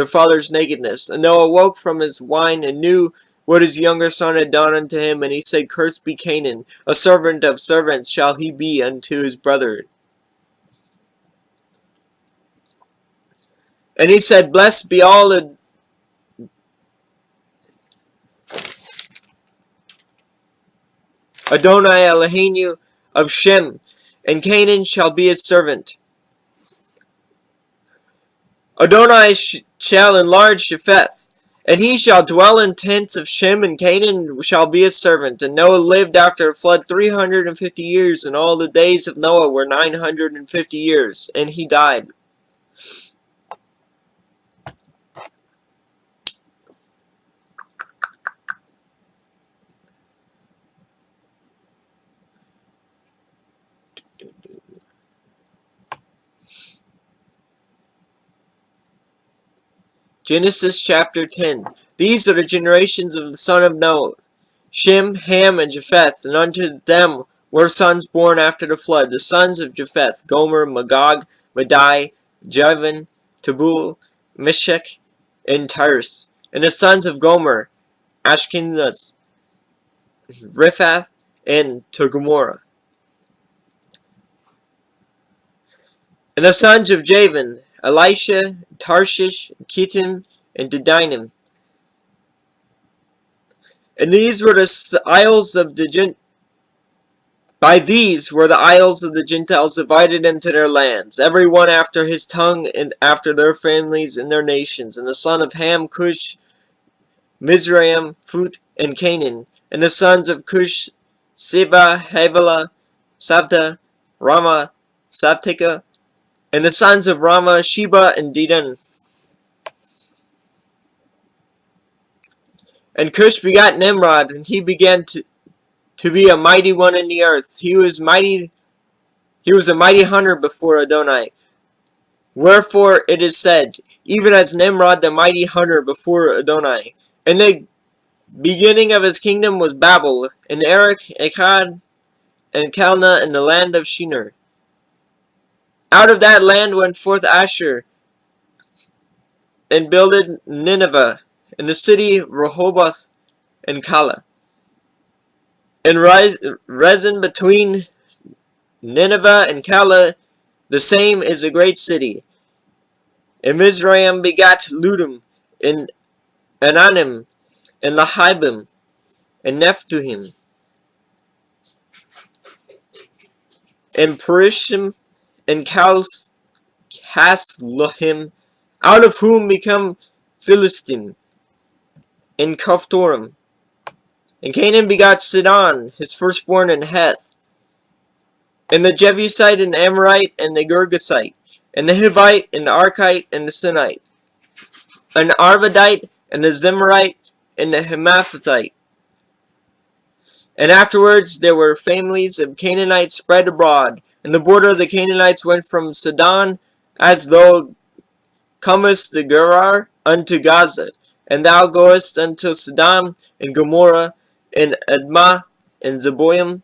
father's nakedness. And Noah woke from his wine, and knew what his younger son had done unto him. And he said, Cursed be Canaan, a servant of servants shall he be unto his brother. And he said, Blessed be all Adonai Eloheinu of Shem, and Canaan shall be his servant. Adonai shall enlarge Japheth, and he shall dwell in tents of Shem, and Canaan shall be his servant. And Noah lived after a flood 350 years, and all the days of Noah were 950 years, and he died. Genesis chapter 10. These are the generations of the son of Noah, Shem, Ham, and Japheth, and unto them were sons born after the flood. The sons of Japheth, Gomer, Magog, Madai, Javan, Tubal, Meshech, and Tiras. And the sons of Gomer, Ashkenaz, Riphath, and Togarmah. And the sons of Javan, Elisha, Tarshish, Kittim, and Dedinim. And these were the isles of the By these were the isles of the Gentiles divided into their lands, every one after his tongue, and after their families and their nations. And the son of Ham, Cush, Mizraim, Phut, and Canaan. And the sons of Cush, Seba, Havilah, Sabta, Rama, Sabtika. And the sons of Rama, Sheba, and Dedan. And Cush begat Nimrod, and he began to be a mighty one in the earth. He was a mighty hunter before Adonai. Wherefore it is said, even as Nimrod the mighty hunter before Adonai. And the beginning of his kingdom was Babel, and Erech, Akkad, and Calneh, in the land of Shinar. Out of that land went forth Asher, and builded Nineveh, and the city Rehoboth, and Calah. And Rezin between Nineveh and Calah, the same is a great city. And Mizraim begat Ludim, and Ananim, and Lahibim, and Nephtuhim, and Perishim, and Casluhim, out of whom become Philistim, and Caphtorim. And Canaan begot Sidon, his firstborn, and Heth, and the Jebusite, and the Amorite, and the Girgasite, and the Hivite, and the Archite, and the Sinite, and the Arvadite, and the Zemarite, and the Hamathite. And afterwards there were families of Canaanites spread abroad, and the border of the Canaanites went from Sidon, as thou comest the Gerar, unto Gaza, and thou goest unto Sodom, and Gomorrah, and Admah, and Zeboim,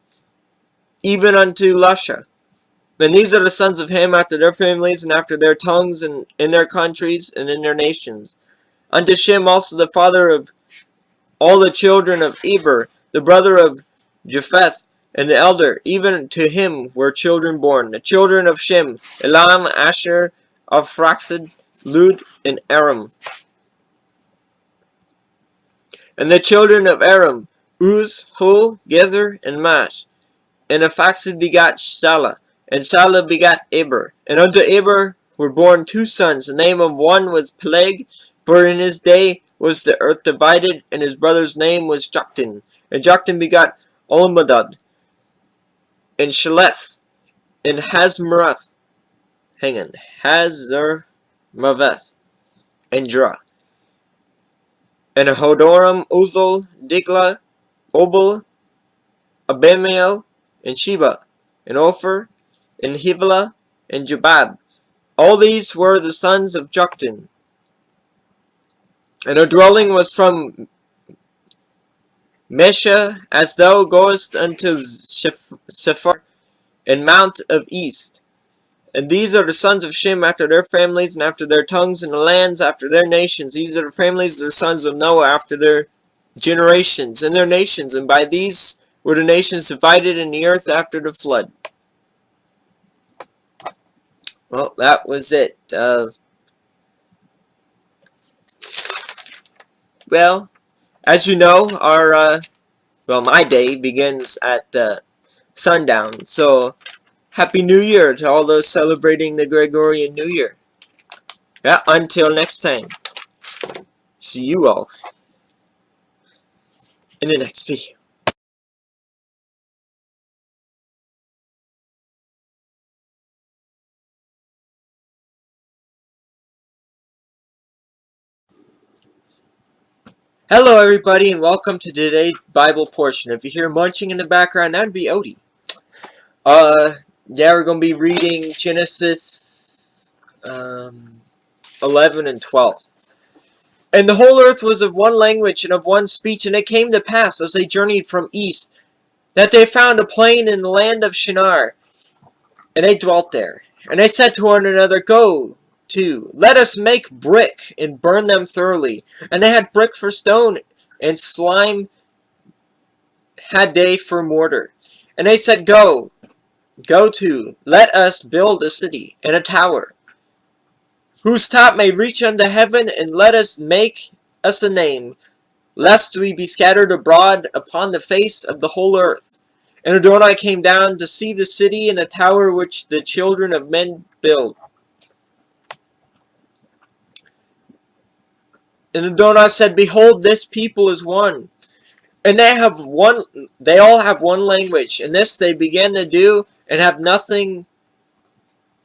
even unto Lasha. And these are the sons of Ham after their families, and after their tongues, and in their countries, and in their nations. Unto Shem also the father of all the children of Eber, the brother of Japheth, and the elder, even to him were children born. The children of Shem, Elam, Asher, Arphaxad, Lud, and Aram. And the children of Aram, Uz, Hul, Gether, and Mash. And Arphaxad begat Shala, and Shala begat Eber. And unto Eber were born 2 sons. The name of one was Peleg, for in his day was the earth divided, and his brother's name was Joktan. And Joktan begot Olmadad, and Shaleth, and Hazmaveth, and Dra. And Hodoram, Uzal, Dikla, Obal, Abimael, and Sheba, and Ophir, and Hivala, and Jabab. All these were the sons of Joktan. And her dwelling was from Mesha, as thou goest unto Sephar, and Mount of East. And these are the sons of Shem after their families, and after their tongues, and the lands after their nations. These are the families of the sons of Noah after their generations, and their nations. And by these were the nations divided in the earth after the flood. Well, that was it. Well, as you know, my day begins at sundown. So, Happy New Year to all those celebrating the Gregorian New Year. Yeah, until next time. See you all in the next video. Hello everybody and welcome to today's Bible portion. If you hear munching in the background, that'd be Odie. Yeah, we're going to be reading Genesis 11 and 12. And the whole earth was of one language and of one speech, and it came to pass, as they journeyed from east, that they found a plain in the land of Shinar, and they dwelt there. And they said to one another, Go to, let us make brick, and burn them thoroughly. And they had brick for stone, and slime had they for mortar. And they said, Go to, let us build a city, and a tower, whose top may reach unto heaven, and let us make us a name, lest we be scattered abroad upon the face of the whole earth. And Adonai came down to see the city and the tower which the children of men build. And Adonai said, Behold, this people is one, and they all have one language, and this they began to do, and have nothing,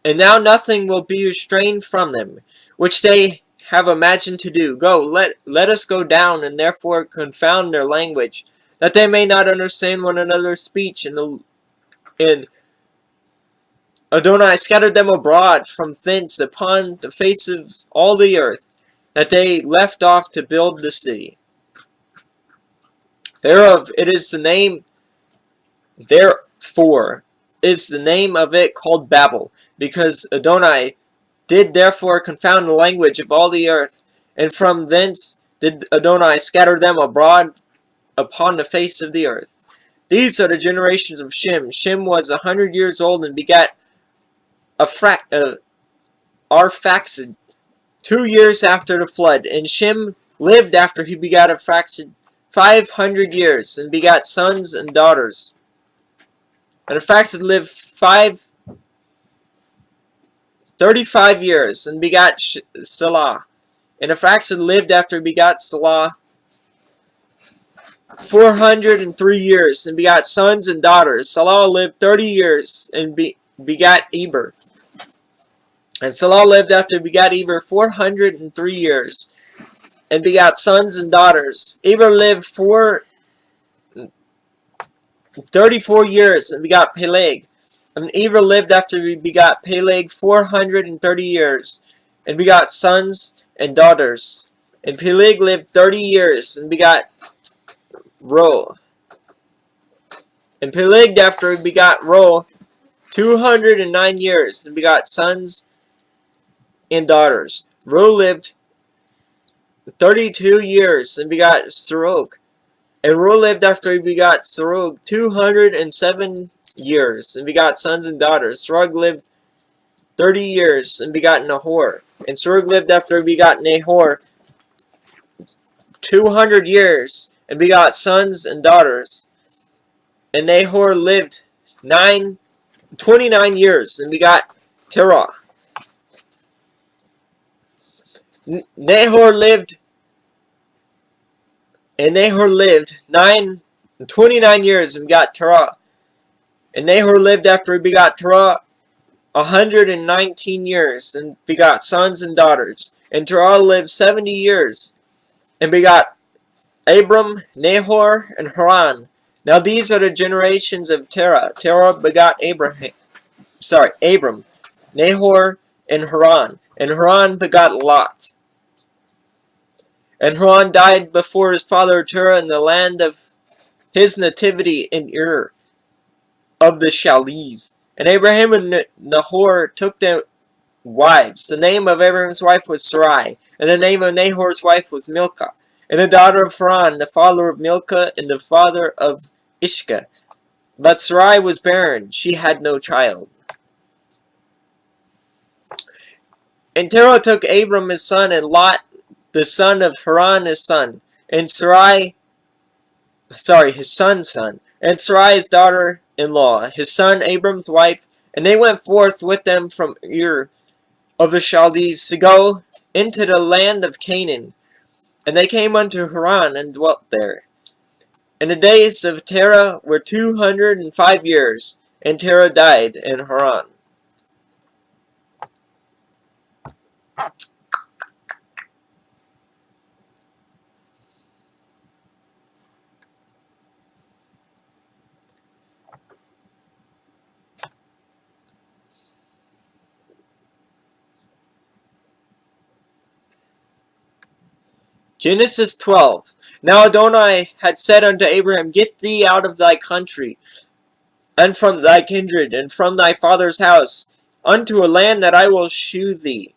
and now nothing will be restrained from them, which they have imagined to do. Go, let us go down, and therefore confound their language, that they may not understand one another's speech. And Adonai scattered them abroad from thence upon the face of all the earth, that they left off to build the city. Therefore is the name of it called Babel, because Adonai did therefore confound the language of all the earth, and from thence did Adonai scatter them abroad upon the face of the earth. These are the generations of Shem. Shem was 100 years old and begat Arphaxad, 2 years after the flood. And Shem lived after he begat Arphaxad 500 years, and begat sons and daughters. And Arphaxad lived 35 years, and begat Salah. And Arphaxad lived after he begat Salah 403 years, and begat sons and daughters. Salah lived 30 years, and begat Eber. And Salah lived after he begat Eber 403 years, and begat sons and daughters. Eber lived 34 years, and begat Peleg. And Eber lived after he begat Peleg 430 years, and begat sons and daughters. And Peleg lived 30 years, and begat Ro. And Peleg after he begat Ro 209 years, and begat sons and daughters. Ro lived 32 years, and begat Serug. And Ro lived after he begat Serug 207 years, and begat sons and daughters. Serug lived 30 years, and begat Nahor. And Serug lived after he begat Nahor 200 years, and begat sons and daughters. And Nahor lived 29 years, and begat Terah. Nahor lived 29 years, and begat Terah. And Nahor lived after he begat Terah 119 years, and begot sons and daughters. And Terah lived 70 years, and begot Abram, Nahor, and Haran. Now these are the generations of Terah. Terah begot Abram, Nahor, and Haran. And Haran begot Lot. And Haran died before his father Terah in the land of his nativity in Ur of the Chaldees. And Abraham and Nahor took them wives. The name of Abraham's wife was Sarai, and the name of Nahor's wife was Milcah, and the daughter of Haran, the father of Milcah, and the father of Ishka. But Sarai was barren, she had no child. And Terah took Abram his son, and Lot the son of Haran his son, and his son's son, and Sarai his daughter-in-law, his son Abram's wife, and they went forth with them from Ur of the Chaldees to go into the land of Canaan. And they came unto Haran and dwelt there. And the days of Terah were 205 years, and Terah died in Haran. Genesis 12. Now Adonai had said unto Abraham, Get thee out of thy country, and from thy kindred, and from thy father's house, unto a land that I will shew thee.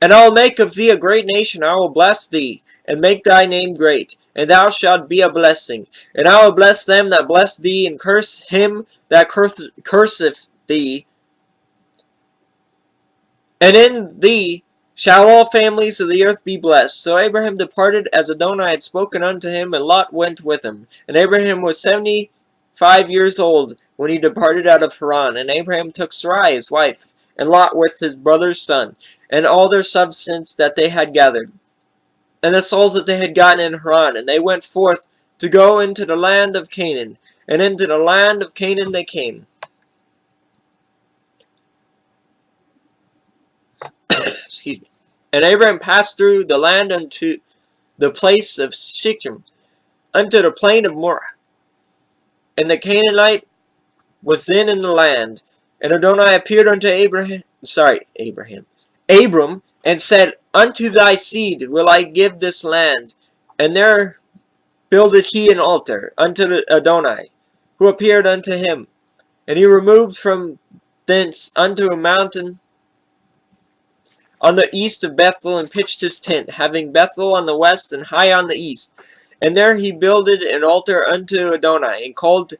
And I will make of thee a great nation, I will bless thee, and make thy name great, and thou shalt be a blessing. And I will bless them that bless thee, and curse him that curseth thee. And in thee shall all families of the earth be blessed. So Abraham departed as Adonai had spoken unto him, and Lot went with him. And Abraham was 75 years old when he departed out of Haran. And Abraham took Sarai his wife, and Lot with his brother's son, and all their substance that they had gathered, and the souls that they had gotten in Haran. And they went forth to go into the land of Canaan. And into the land of Canaan they came. Excuse me. And Abraham passed through the land unto the place of Shechem, unto the plain of Moreh. And the Canaanite was then in the land. And Adonai appeared unto Abram, and said, Unto thy seed will I give this land. And there builded he an altar unto Adonai, who appeared unto him. And he removed from thence unto a mountain on the east of Bethel, and pitched his tent, having Bethel on the west and Hai on the east. And there he builded an altar unto Adonai, and called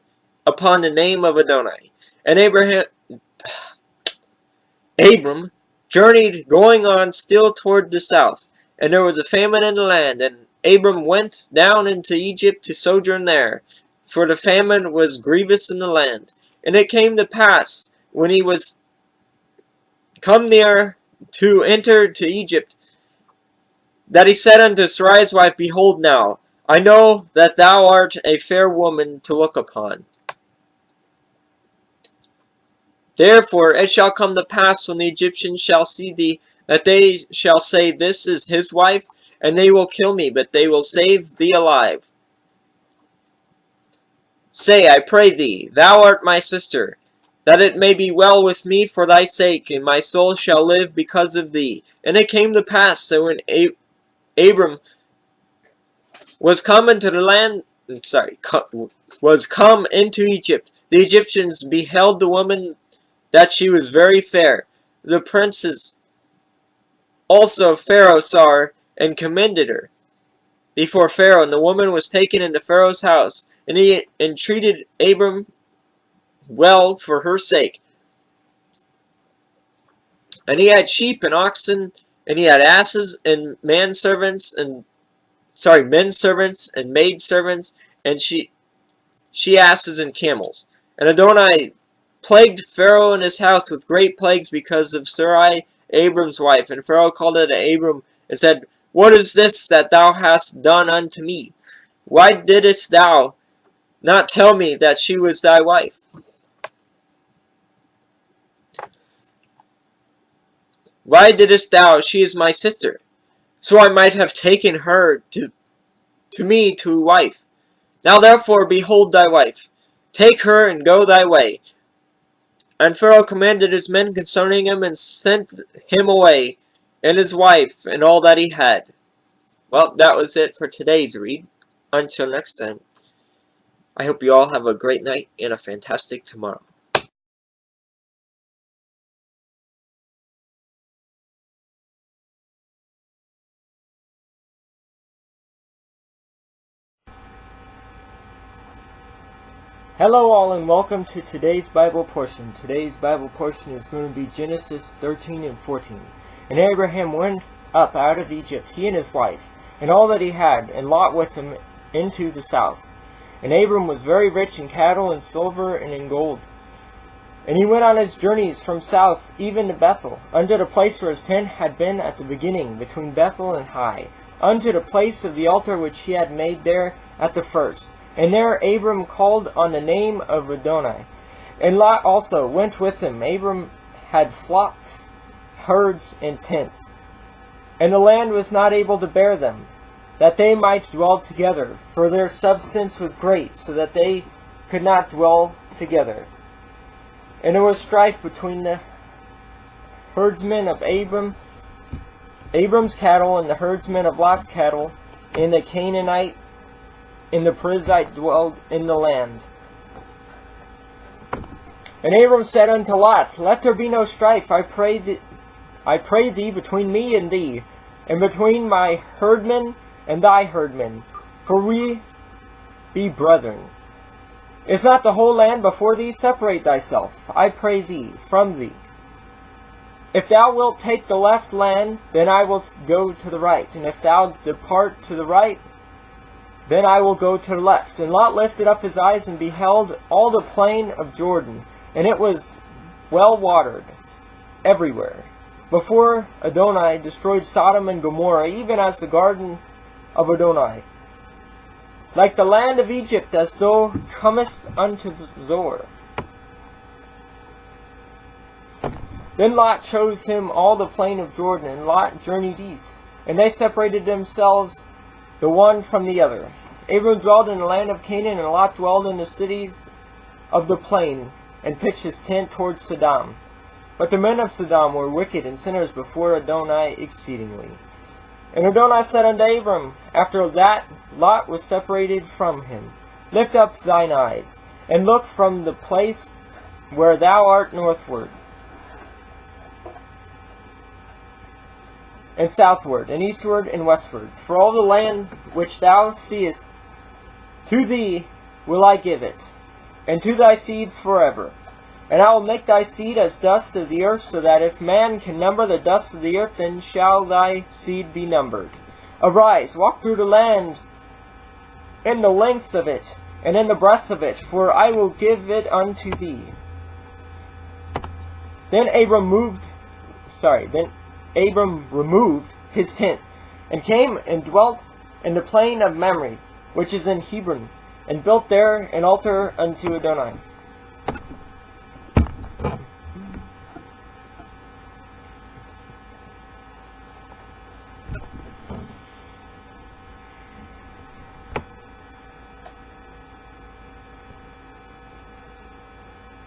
upon the name of Adonai. And Abram journeyed, going on still toward the south. And there was a famine in the land, and Abram went down into Egypt to sojourn there, for the famine was grievous in the land. And it came to pass, when he was come near to enter to Egypt, that he said unto Sarai's wife, Behold now, I know that thou art a fair woman to look upon. Therefore it shall come to pass, when the Egyptians shall see thee, that they shall say, This is his wife, and they will kill me, but they will save thee alive. Say, I pray thee, thou art my sister, that it may be well with me for thy sake, and my soul shall live because of thee. And it came to pass that when Abram was come into the land, was come into Egypt, the Egyptians beheld the woman that she was very fair. The princes also of Pharaoh saw her, and commended her before Pharaoh. And the woman was taken into Pharaoh's house, and he entreated Abram well for her sake. And he had sheep and oxen, and he had asses and menservants and maidservants, and she asses and camels. And Adonai plagued Pharaoh and his house with great plagues because of Sarai, Abram's wife. And Pharaoh called unto Abram and said, What is this that thou hast done unto me? Why didst thou not tell me that she was thy wife? Why didst thou, She is my sister, so I might have taken her to me to wife? Now therefore behold thy wife, take her and go thy way. And Pharaoh commanded his men concerning him, and sent him away, and his wife, and all that he had. Well, that was it for today's read. Until next time, I hope you all have a great night and a fantastic tomorrow. Hello all, and welcome to today's Bible portion. Today's Bible portion is going to be Genesis 13 and 14. And Abraham went up out of Egypt, he and his wife, and all that he had, and Lot with him, into the south. And Abram was very rich in cattle and silver and in gold. And he went on his journeys from south even to Bethel, unto the place where his tent had been at the beginning, between Bethel and Hai, unto the place of the altar which he had made there at the first. And there Abram called on the name of Adonai. And Lot also went with him. Abram had flocks, herds, and tents. And the land was not able to bear them, that they might dwell together, for their substance was great, so that they could not dwell together. And there was strife between the herdsmen of Abram's cattle, and the herdsmen of Lot's cattle, and the Canaanite and the Perizzite dwelled in the land. And Abram said unto Lot, Let there be no strife, I pray thee, between me and thee, and between my herdmen and thy herdmen, for we be brethren. Is not the whole land before thee? Separate thyself, I pray thee, from thee. If thou wilt take the left land, then I will go to the right, and if thou depart to the right, then I will go to the left. And Lot lifted up his eyes and beheld all the plain of Jordan, and it was well watered everywhere, before Adonai destroyed Sodom and Gomorrah, even as the garden of Adonai, like the land of Egypt, as thou comest unto Zoar. Then Lot chose him all the plain of Jordan, and Lot journeyed east, and they separated themselves the one from the other. Abram dwelled in the land of Canaan, and Lot dwelled in the cities of the plain, and pitched his tent toward Sodom. But the men of Sodom were wicked and sinners before Adonai exceedingly. And Adonai said unto Abram, after that Lot was separated from him, Lift up thine eyes, and look from the place where thou art northward, and southward, and eastward, and westward. For all the land which thou seest, to thee will I give it, and to thy seed forever. And I will make thy seed as dust of the earth, so that if man can number the dust of the earth, then shall thy seed be numbered. Arise, walk through the land in the length of it, and in the breadth of it, for I will give it unto thee. Then Abram removed his tent, and came and dwelt in the plain of Mamre, which is in Hebron, and built there an altar unto Adonai.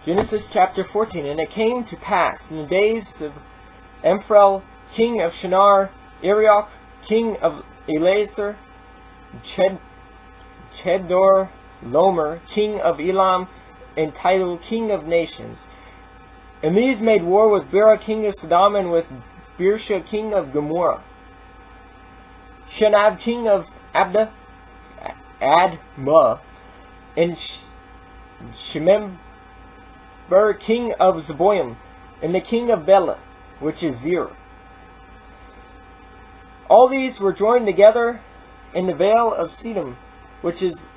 Genesis chapter 14. And it came to pass in the days of Amphel, king of Shinar, Arioch, king of Eliezer, Chedor Lomer, king of Elam, and Tidal, king of nations. And these made war with Bera, king of Sodom, and with Birsha, king of Gomorrah. Shenab, king of Admah, and Shemember, king of Zeboim, and the king of Bela, which is Zir. All these were joined together in the vale of Siddim, which is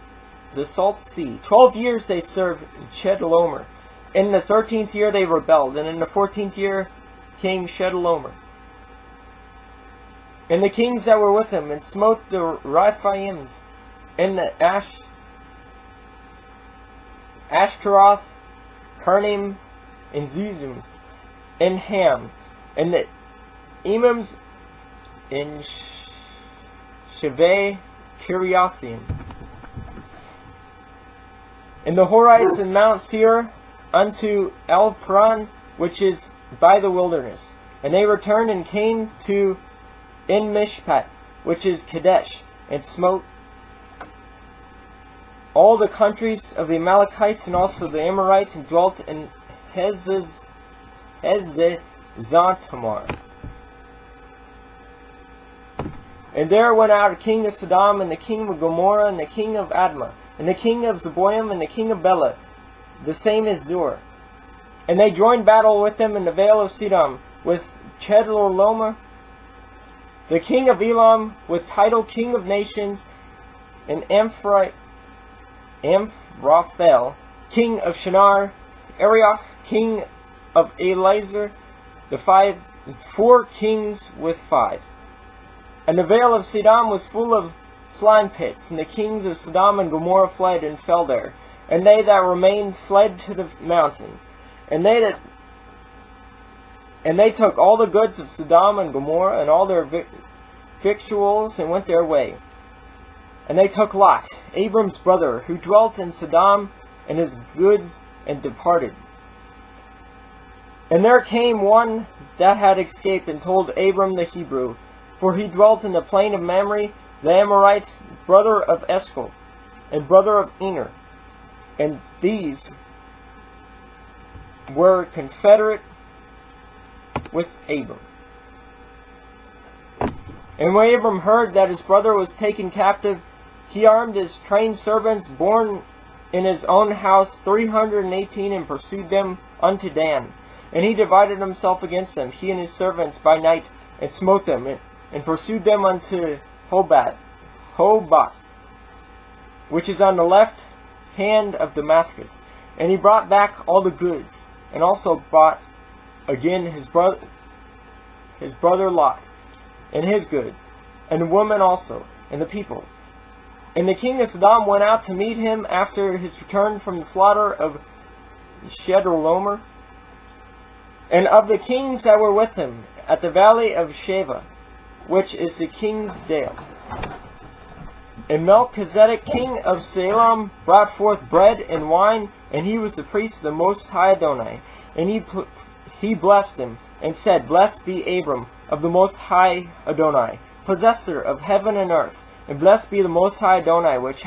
the salt sea. 12 years they served Chedorlaomer. In the 13th year they rebelled, and in the 14th year came Chedorlaomer and the kings that were with him, and smote the Rephaims, and the Ashtaroth, Karnaim, and Zuzims, and Ham, and the Emims, and Sheveh Kiriathim, and the Horites in Mount Seir unto El-Paran, which is by the wilderness. And they returned and came to En-Mishpat, which is Kadesh, and smote all the countries of the Amalekites and also the Amorites, and dwelt in Hezezontamar. And there went out a king of Sodom, and the king of Gomorrah, and the king of Admah, and the king of Zeboim, and the king of Bela, the same as Zur. And they joined battle with them in the vale of Siddim, with Chedorlaomer, the king of Elam, with Tidal, king of nations, and Amphraphel, king of Shinar, Arioch, king of Eliezer, the four kings with 5. And the vale of Siddim was full of slime pits, and the kings of Sodom and Gomorrah fled and fell there. And they that remained fled to the mountain. And they took all the goods of Sodom and Gomorrah, and all their victuals, and went their way. And they took Lot, Abram's brother, who dwelt in Sodom, and his goods, and departed. And there came one that had escaped, and told Abram the Hebrew, for he dwelt in the plain of Mamre, the Amorites, brother of Eshcol, and brother of Ener. And these were confederate with Abram. And when Abram heard that his brother was taken captive, he armed his trained servants born in his own house 318, and pursued them unto Dan. And he divided himself against them, he and his servants, by night, and smote them, and pursued them unto Hobah, which is on the left hand of Damascus. And he brought back all the goods, and also brought again his brother Lot, and his goods, and the woman also, and the people. And the king of Sodom went out to meet him after his return from the slaughter of Chedorlaomer, and of the kings that were with him, at the valley of Sheva, which is the king's dale. And Melchizedek, king of Salem, brought forth bread and wine, and he was the priest of the Most High Adonai. And he blessed him, and said, Blessed be Abram of the Most High Adonai, possessor of heaven and earth. And blessed be the Most High Adonai, which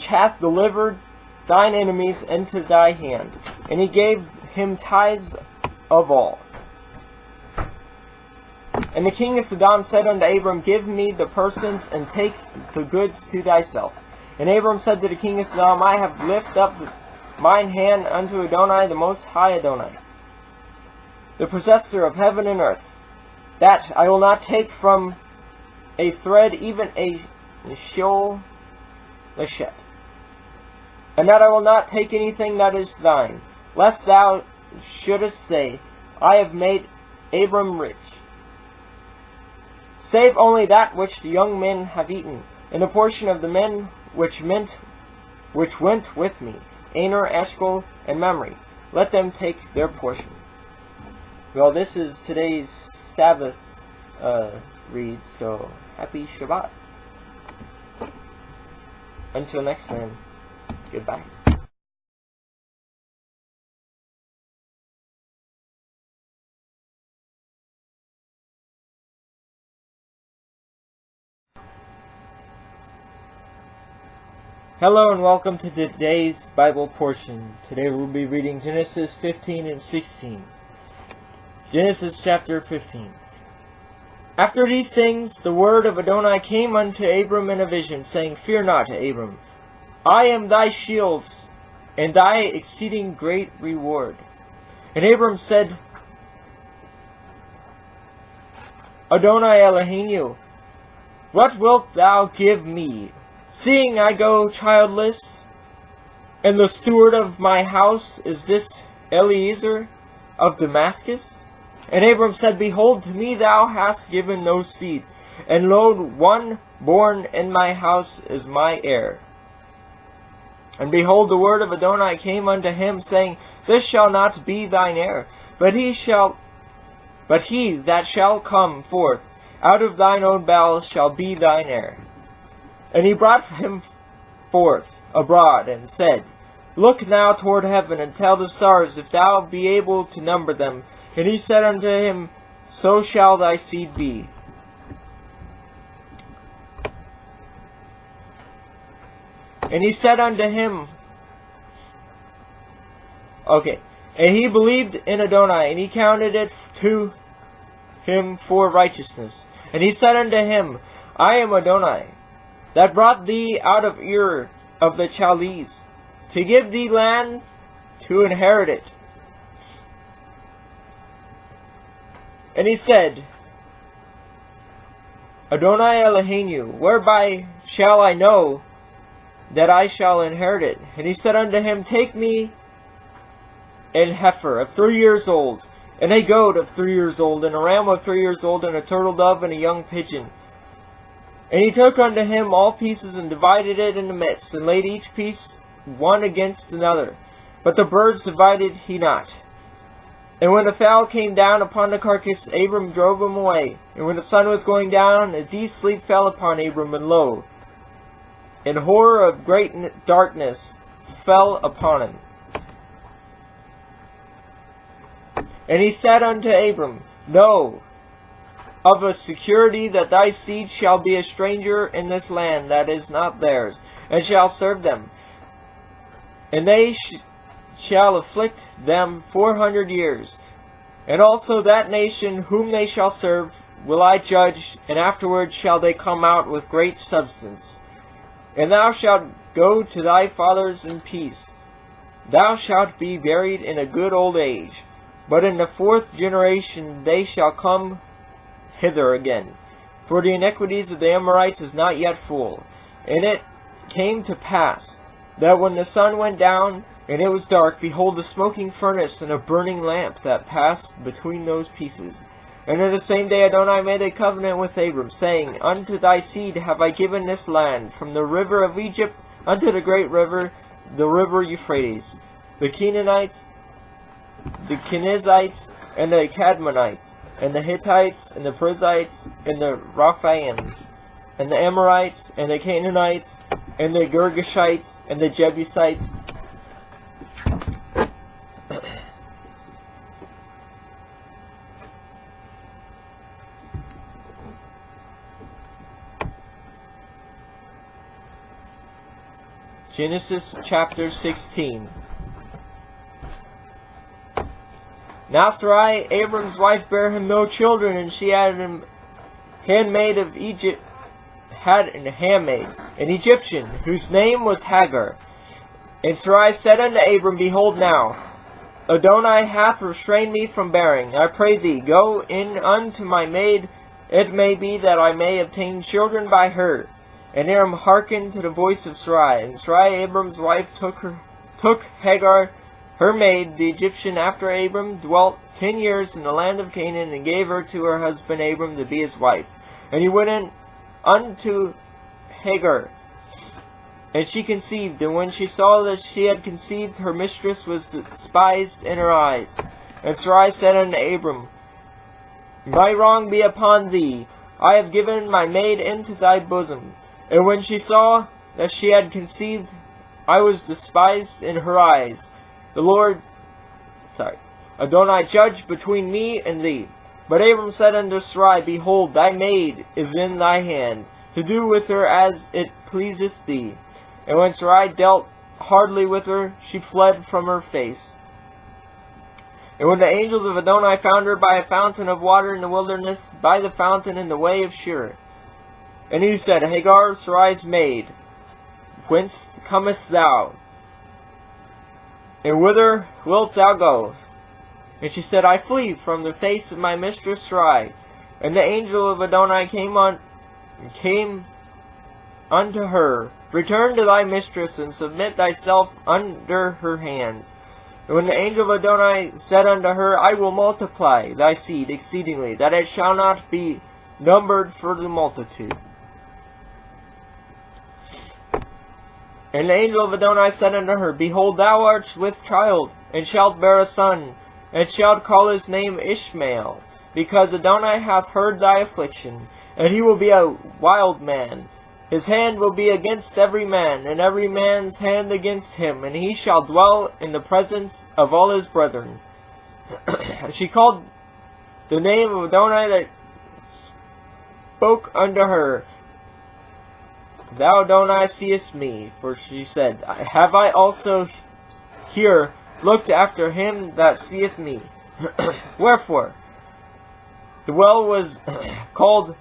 hath delivered thine enemies into thy hand. And he gave him tithes of all. And the king of Sodom said unto Abram, Give me the persons, and take the goods to thyself. And Abram said to the king of Sodom, I have lifted up mine hand unto Adonai, the Most High Adonai, the possessor of heaven and earth, that I will not take from a thread even a sheol lashet, and that I will not take anything that is thine, lest thou shouldest say, I have made Abram rich, save only that which the young men have eaten, and the portion of the men which went with me, Aner, Eshcol, and Mamre. Let them take their portion. Well, this is today's Sabbath read, so happy Shabbat. Until next time, goodbye. Hello and welcome to today's Bible portion. Today we'll be reading Genesis 15 and 16. Genesis chapter 15. After these things, the word of Adonai came unto Abram in a vision, saying, Fear not, Abram, I am thy shield, and thy exceeding great reward. And Abram said, Adonai Eloheinu, what wilt thou give me, seeing I go childless, and the steward of my house is this Eliezer of Damascus? And Abram said, Behold, to me thou hast given no seed, and lo, one born in my house is my heir. And behold, the word of Adonai came unto him, saying, This shall not be thine heir, but he that shall come forth out of thine own bowels shall be thine heir. And he brought him forth abroad, and said, Look now toward heaven, and tell the stars, if thou be able to number them. And he said unto him, So shall thy seed be. And he said unto him, and he believed in Adonai, and he counted it to him for righteousness. And he said unto him, I am Adonai, that brought thee out of Ur of the Chaldees, to give thee land to inherit it. And he said, Adonai Eloheinu, whereby shall I know that I shall inherit it? And he said unto him, Take me an heifer of 3 years old, and a goat of 3 years old, and a ram of 3 years old, and a turtle dove, and a young pigeon. And he took unto him all pieces, and divided it in the midst, and laid each piece one against another. But the birds divided he not. And when the fowl came down upon the carcass, Abram drove him away. And when the sun was going down, a deep sleep fell upon Abram, and lo, an horror of great darkness fell upon him. And he said unto Abram, Know of a security that thy seed shall be a stranger in this land that is not theirs, and shall serve them. And they shall afflict them 400 years. And also that nation whom they shall serve will I judge, and afterward shall they come out with great substance. And thou shalt go to thy fathers in peace. Thou shalt be buried in a good old age. But in the 4th generation they shall come hither again. For the iniquities of the Amorites is not yet full. And it came to pass that when the sun went down, and it was dark, behold, a smoking furnace and a burning lamp that passed between those pieces. And in the same day Adonai made a covenant with Abram, saying, Unto thy seed have I given this land, from the river of Egypt unto the great river, the river Euphrates, the Canaanites, the Kenizzites, and the Cadmonites, and the Hittites, and the Perizzites, and the Rephaims, and the Amorites, and the Canaanites, and the Girgashites, and the Jebusites, Genesis chapter 16. Now Sarai, Abram's wife, bare him no children, and she had an handmaid of Egypt, an Egyptian, whose name was Hagar. And Sarai said unto Abram, Behold now, Adonai hath restrained me from bearing. I pray thee, go in unto my maid. It may be that I may obtain children by her. And Abram hearkened to the voice of Sarai. And Sarai, Abram's wife, took Hagar, her maid, the Egyptian, after Abram dwelt 10 years in the land of Canaan, and gave her to her husband Abram to be his wife. And he went in unto Hagar, and she conceived. And when she saw that she had conceived, her mistress was despised in her eyes. And Sarai said unto Abram, My wrong be upon thee. I have given my maid into thy bosom. And when she saw that she had conceived, I was despised in her eyes. Adonai judge between me and thee. But Abram said unto Sarai, Behold, thy maid is in thy hand, to do with her as it pleaseth thee. And when Sarai dealt hardly with her, she fled from her face. And when the angels of Adonai found her by a fountain of water in the wilderness, by the fountain in the way of Shur. And he said, Hagar, Sarai's maid, whence comest thou? And whither wilt thou go? And she said, I flee from the face of my mistress Sarai. And the angel of Adonai came unto her, Return to thy mistress, and submit thyself under her hands. And when the angel of Adonai said unto her, I will multiply thy seed exceedingly, that it shall not be numbered for the multitude. And the angel of Adonai said unto her, Behold, thou art with child, and shalt bear a son, and shalt call his name Ishmael, because Adonai hath heard thy affliction, and he will be a wild man. His hand will be against every man, and every man's hand against him, and he shall dwell in the presence of all his brethren. She called the name of Adonai that spoke unto her, Thou, Adonai, seest me. For she said, Have I also here looked after him that seeth me? Wherefore, the well was called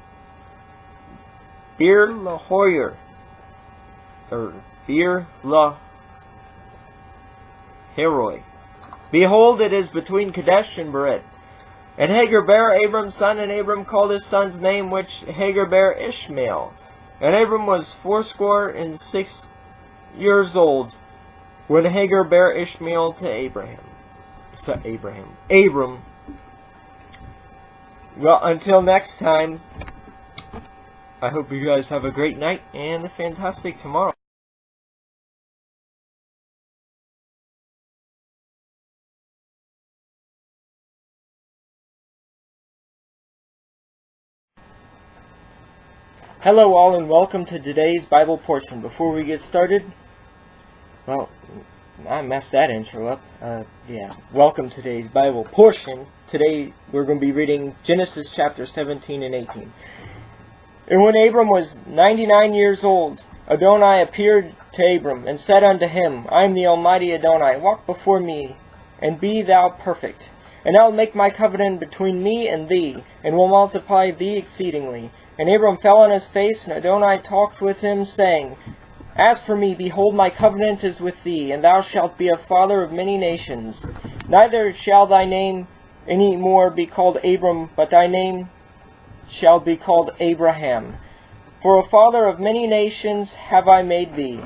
Beer Lahoyer, or Beer Laheroi. Behold, it is between Kadesh and Bered. And Hagar bare Abram's son, and Abram called his son's name, which Hagar bare Ishmael. And Abram was 86 years old when Hagar bare Ishmael to Abram. Well, until next time, I hope you guys have a great night and a fantastic tomorrow. Hello all, and welcome to today's Bible portion. Before we get started, well, I messed that intro up. Welcome to today's Bible portion. Today we're going to be reading Genesis chapter 17 and 18. And when Abram was 99 years old, Adonai appeared to Abram and said unto him, I am the Almighty Adonai, walk before me, and be thou perfect. And I will make my covenant between me and thee, and will multiply thee exceedingly. And Abram fell on his face, and Adonai talked with him, saying, As for me, behold, my covenant is with thee, and thou shalt be a father of many nations. Neither shall thy name any more be called Abram, but thy name shall be called Abraham. For a father of many nations have I made thee.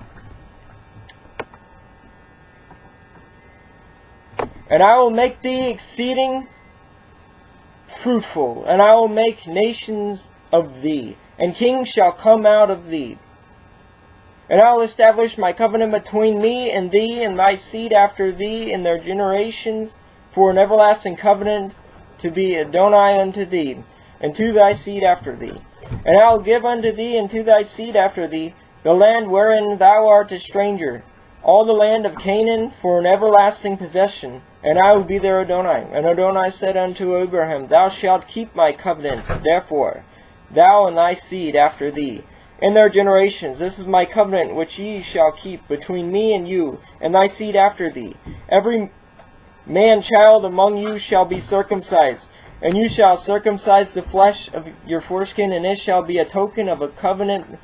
And I will make thee exceeding fruitful, and I will make nations of thee, and kings shall come out of thee. And I will establish my covenant between me and thee and thy seed after thee in their generations, for an everlasting covenant to be Adonai unto thee, and to thy seed after thee. And I will give unto thee and to thy seed after thee the land wherein thou art a stranger, all the land of Canaan for an everlasting possession, and I will be their Adonai. And Adonai said unto Abraham, Thou shalt keep my covenant, therefore, thou and thy seed after thee, in their generations. This is my covenant which ye shall keep between me and you, and thy seed after thee. Every man-child among you shall be circumcised, and you shall circumcise the flesh of your foreskin, and it shall be a token of a covenant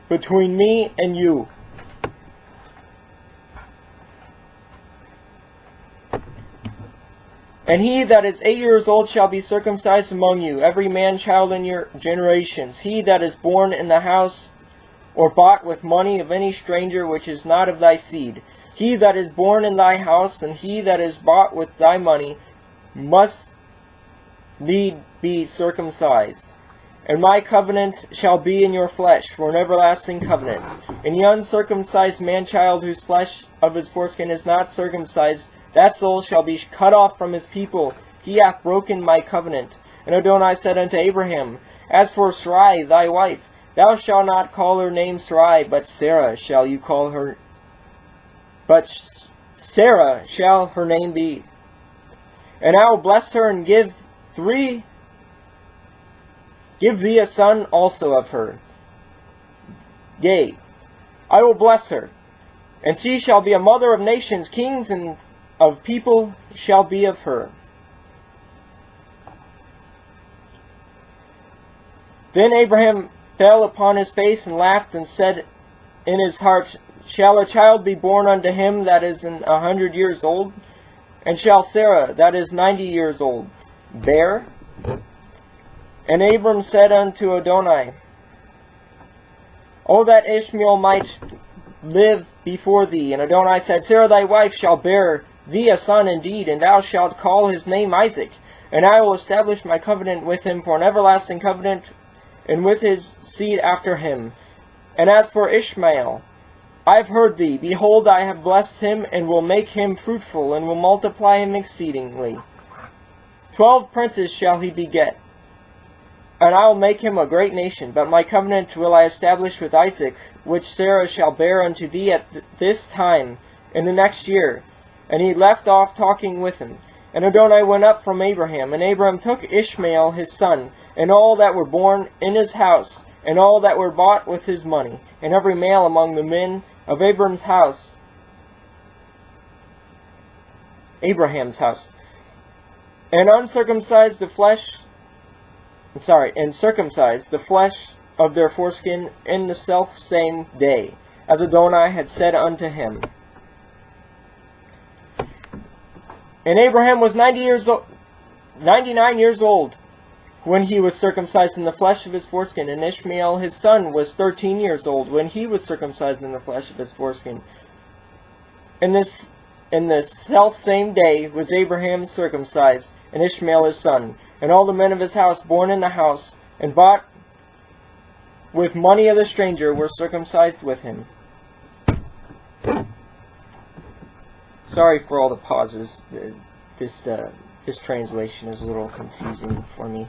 between me and you. And he that is 8 years old shall be circumcised among you, every man child in your generations. He that is born in the house or bought with money of any stranger which is not of thy seed. He that is born in thy house, and he that is bought with thy money, must need be circumcised. And my covenant shall be in your flesh, for an everlasting covenant. And the uncircumcised man-child whose flesh of his foreskin is not circumcised, that soul shall be cut off from his people. He hath broken my covenant. And Adonai said unto Abraham, As for Sarai thy wife, thou shalt not call her name Sarai, but Sarah shall you call her. But Sarah shall her name be. And I will bless her and give thee a son also of her. Yea, I will bless her, and she shall be a mother of nations, kings and of people shall be of her. Then Abraham fell upon his face and laughed and said in his heart, Shall a child be born unto him that is 100 years old? And shall Sarah, that is 90 years old, bear? And Abram said unto Adonai, O that Ishmael might live before thee. And Adonai said, Sarah thy wife shall bear thee a son indeed, and thou shalt call his name Isaac. And I will establish my covenant with him for an everlasting covenant, and with his seed after him. And as for Ishmael, I have heard thee. Behold, I have blessed him, and will make him fruitful, and will multiply him exceedingly. 12 princes shall he beget, and I will make him a great nation. But my covenant will I establish with Isaac, which Sarah shall bear unto thee at this time, in the next year. And he left off talking with him. And Adonai went up from Abraham, and Abraham took Ishmael his son, and all that were born in his house, and all that were bought with his money, and every male among the men of Abraham's house, and circumcised the flesh of their foreskin in the self same day, as Adonai had said unto him. And Abraham was 99 years old when he was circumcised in the flesh of his foreskin, and Ishmael his son was 13 years old when he was circumcised in the flesh of his foreskin. In the self same day was Abraham circumcised, and Ishmael his son, and all the men of his house born in the house, and bought with money of the stranger, were circumcised with him. Sorry for all the pauses. This translation is a little confusing for me.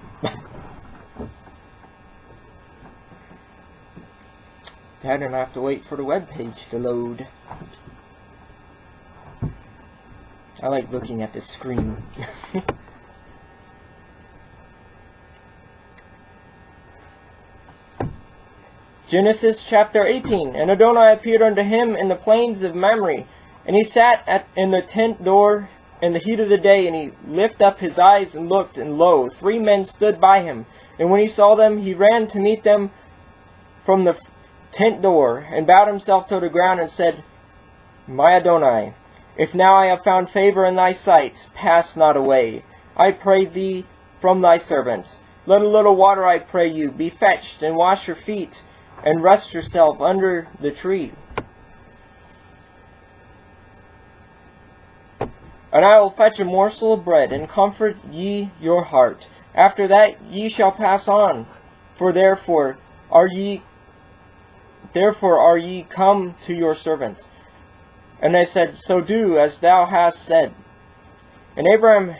I don't have to wait for the web page to load. I like looking at the screen. Genesis chapter 18. And Adonai appeared unto him in the plains of Mamre, and he sat in the tent door in the heat of the day, and he lifted up his eyes and looked, and lo, 3 men stood by him. And when he saw them, he ran to meet them from the tent door, and bowed himself to the ground, and said, My Adonai, if now I have found favor in thy sight, pass not away, I pray thee, from thy servant. Let a little water, I pray you, be fetched, and wash your feet, and rest yourself under the tree. And I will fetch a morsel of bread, and comfort ye your heart. After that ye shall pass on, for therefore are ye come to your servant. And I said, So do as thou hast said. And Abraham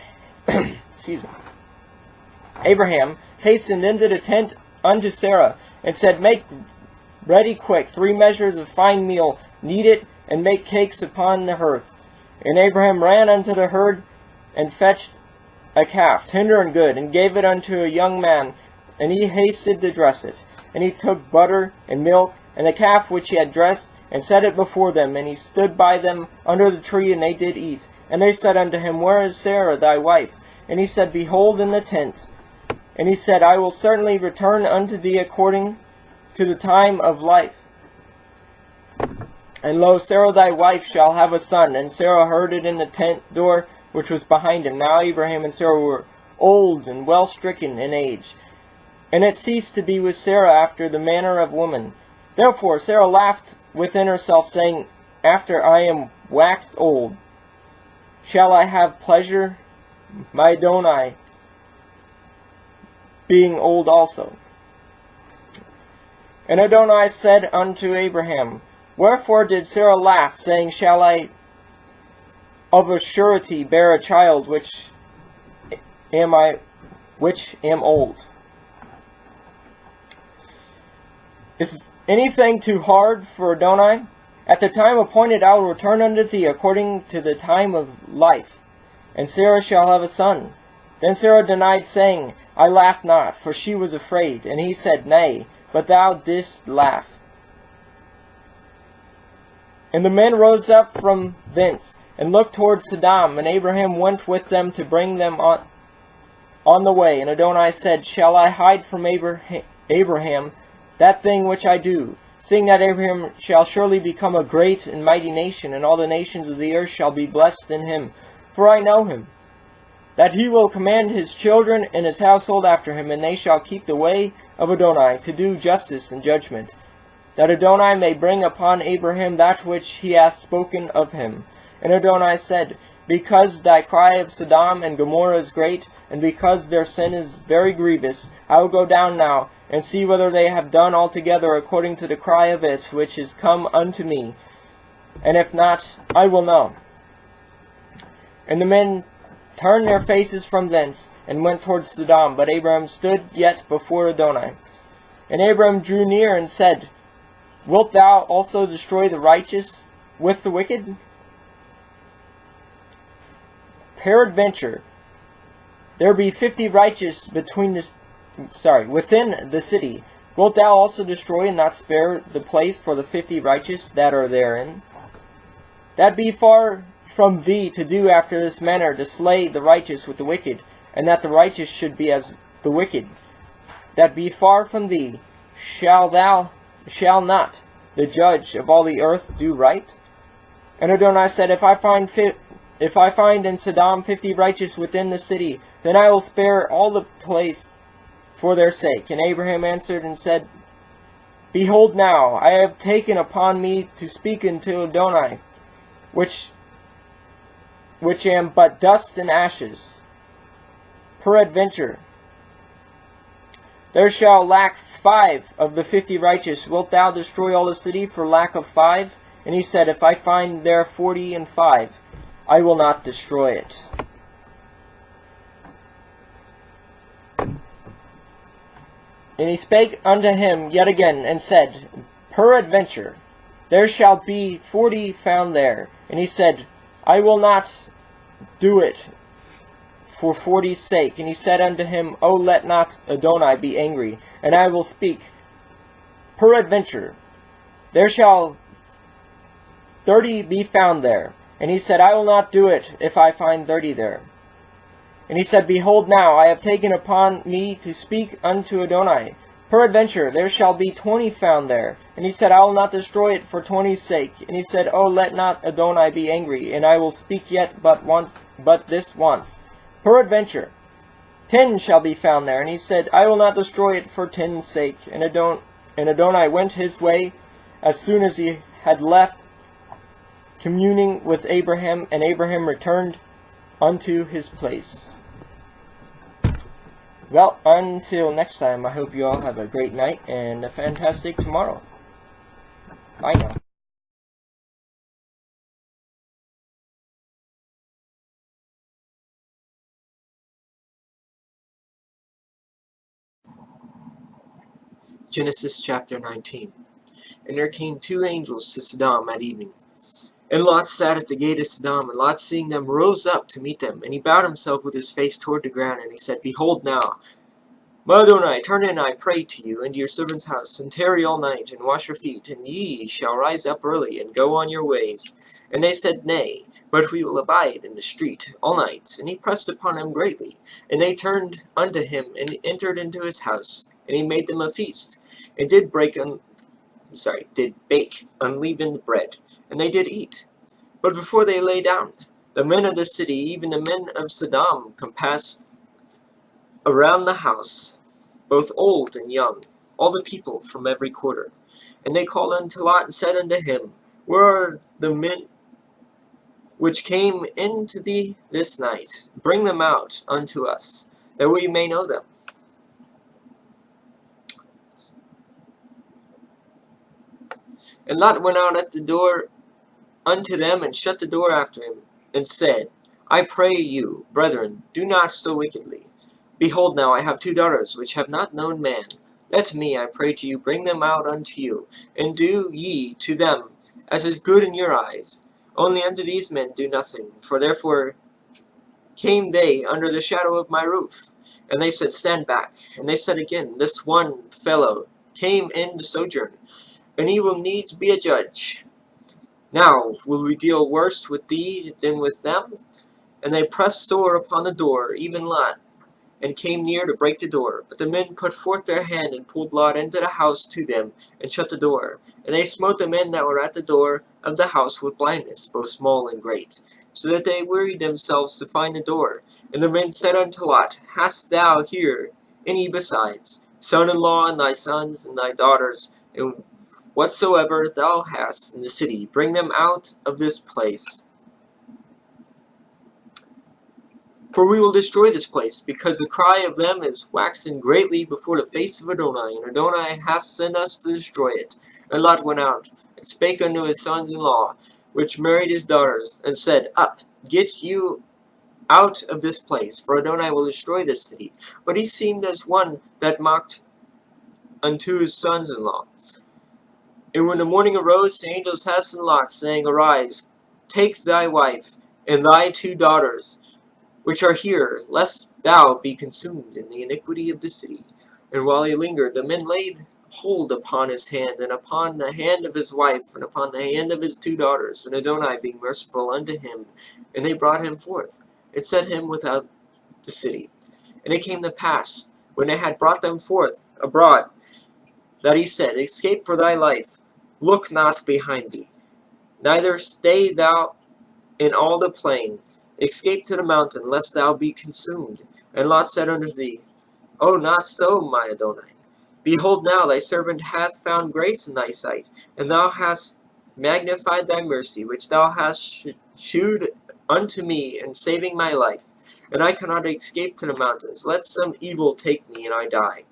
hastened into the tent unto Sarah, and said, Make ready quick 3 measures of fine meal, knead it, and make cakes upon the hearth. And Abraham ran unto the herd, and fetched a calf, tender and good, and gave it unto a young man, and he hasted to dress it. And he took butter and milk, and the calf which he had dressed, and set it before them. And he stood by them under the tree, and they did eat. And they said unto him, Where is Sarah thy wife? And he said, Behold, in the tent. And he said, I will certainly return unto thee according to the time of life. And lo, Sarah thy wife shall have a son. And Sarah heard it in the tent door which was behind him. Now Abraham and Sarah were old and well stricken in age, and it ceased to be with Sarah after the manner of woman. Therefore Sarah laughed within herself, saying, After I am waxed old, shall I have pleasure, my Adonai being old also? And Adonai said unto Abraham, Wherefore did Sarah laugh, saying, Shall I of a surety bear a child, which am old? Is anything too hard for Adonai? At the time appointed I will return unto thee according to the time of life, and Sarah shall have a son. Then Sarah denied, saying, I laughed not, for she was afraid. And he said, Nay, but thou didst laugh. And the men rose up from thence, and looked toward Sodom, and Abraham went with them to bring them on the way. And Adonai said, Shall I hide from Abraham that thing which I do, seeing that Abraham shall surely become a great and mighty nation, and all the nations of the earth shall be blessed in him? For I know him, that he will command his children and his household after him, and they shall keep the way of Adonai, to do justice and judgment, that Adonai may bring upon Abraham that which he hath spoken of him. And Adonai said, Because thy cry of Sodom and Gomorrah is great, and because their sin is very grievous, I will go down now, and see whether they have done altogether according to the cry of it which is come unto me. And if not, I will know. And the men turned their faces from thence, and went towards Sodom. But Abraham stood yet before Adonai. And Abraham drew near, and said, Wilt thou also destroy the righteous with the wicked? Peradventure, there be 50 righteous within the city. Wilt thou also destroy and not spare the place for the 50 righteous that are therein? That be far from thee to do after this manner, to slay the righteous with the wicked, and that the righteous should be as the wicked. That be far from thee. Shall not the judge of all the earth do right? And Adonai said, If I find in Sodom 50 righteous within the city, then I will spare all the place for their sake. And Abraham answered and said, Behold now, I have taken upon me to speak unto Adonai, which am but dust and ashes. Peradventure, there shall lack 5 of the 50 righteous. Wilt thou destroy all the city for lack of 5? And he said, If I find there 40 and 5, I will not destroy it. And he spake unto him yet again, and said, Peradventure, there shall be 40 found there. And he said, I will not do it for 40's sake. And he said unto him, O let not Adonai be angry, and I will speak. Peradventure, there shall 30 be found there. And he said, I will not do it if I find 30 there. And he said, Behold now, I have taken upon me to speak unto Adonai. Peradventure, there shall be 20 found there. And he said, I will not destroy it for 20's sake. And he said, O let not Adonai be angry, and I will speak yet but this once. Peradventure, 10 shall be found there. And he said, I will not destroy it for 10's sake. And Adonai went his way as soon as he had left communing with Abraham, and Abraham returned unto his place. Well, until next time, I hope you all have a great night and a fantastic tomorrow. Bye now. Genesis chapter 19. And there came 2 angels to Sodom at evening. And Lot sat at the gate of Sodom, and Lot, seeing them, rose up to meet them. And he bowed himself with his face toward the ground, and he said, Behold now, my Adonai, turn in, I pray to you, into your servant's house, and tarry all night, and wash your feet, and ye shall rise up early, and go on your ways. And they said, Nay, but we will abide in the street all night. And he pressed upon them greatly. And they turned unto him, and entered into his house. And he made them a feast, and did bake unleavened bread, and they did eat. But before they lay down, The men of the city, even the men of Sodom, compassed around the house, both old and young, all the people from every quarter. And they called unto Lot and said unto him, Where are the men which came into thee this night? Bring them out unto us, that we may know them. And Lot went out at the door unto them, and shut the door after him, and said, I pray you, brethren, do not so wickedly. Behold, now I have 2 daughters, which have not known man. Let me, I pray to you, bring them out unto you, and do ye to them as is good in your eyes. Only unto these men do nothing, for therefore came they under the shadow of my roof. And they said, Stand back. And they said again, This one fellow came in to sojourn, and he will needs be a judge. Now will we deal worse with thee than with them? And they pressed sore upon the door, even Lot, and came near to break the door. But the men put forth their hand, and pulled Lot into the house to them, and shut the door. And they smote the men that were at the door of the house with blindness, both small and great, so that they wearied themselves to find the door. And the men said unto Lot, Hast thou here any besides, son-in-law, and thy sons, and thy daughters, and whatsoever thou hast in the city, bring them out of this place. For we will destroy this place, because the cry of them is waxen greatly before the face of Adonai, and Adonai hath sent us to destroy it. And Lot went out, and spake unto his sons-in-law, which married his daughters, and said, Up, get you out of this place, for Adonai will destroy this city. But he seemed as one that mocked unto his sons-in-law. And when the morning arose, the angels hastened Lot, saying, Arise, take thy wife, and thy 2 daughters, which are here, lest thou be consumed in the iniquity of the city. And while he lingered, the men laid hold upon his hand, and upon the hand of his wife, and upon the hand of his 2 daughters, and Adonai being merciful unto him. And they brought him forth, and set him without the city. And it came to pass, when they had brought them forth abroad, that he said, Escape for thy life, look not behind thee, neither stay thou in all the plain. Escape to the mountain, lest thou be consumed. And Lot said unto thee, O not so, my Adonai. Behold, now thy servant hath found grace in thy sight, and thou hast magnified thy mercy, which thou hast shewed unto me in saving my life. And I cannot escape to the mountains. Let some evil take me, and I die.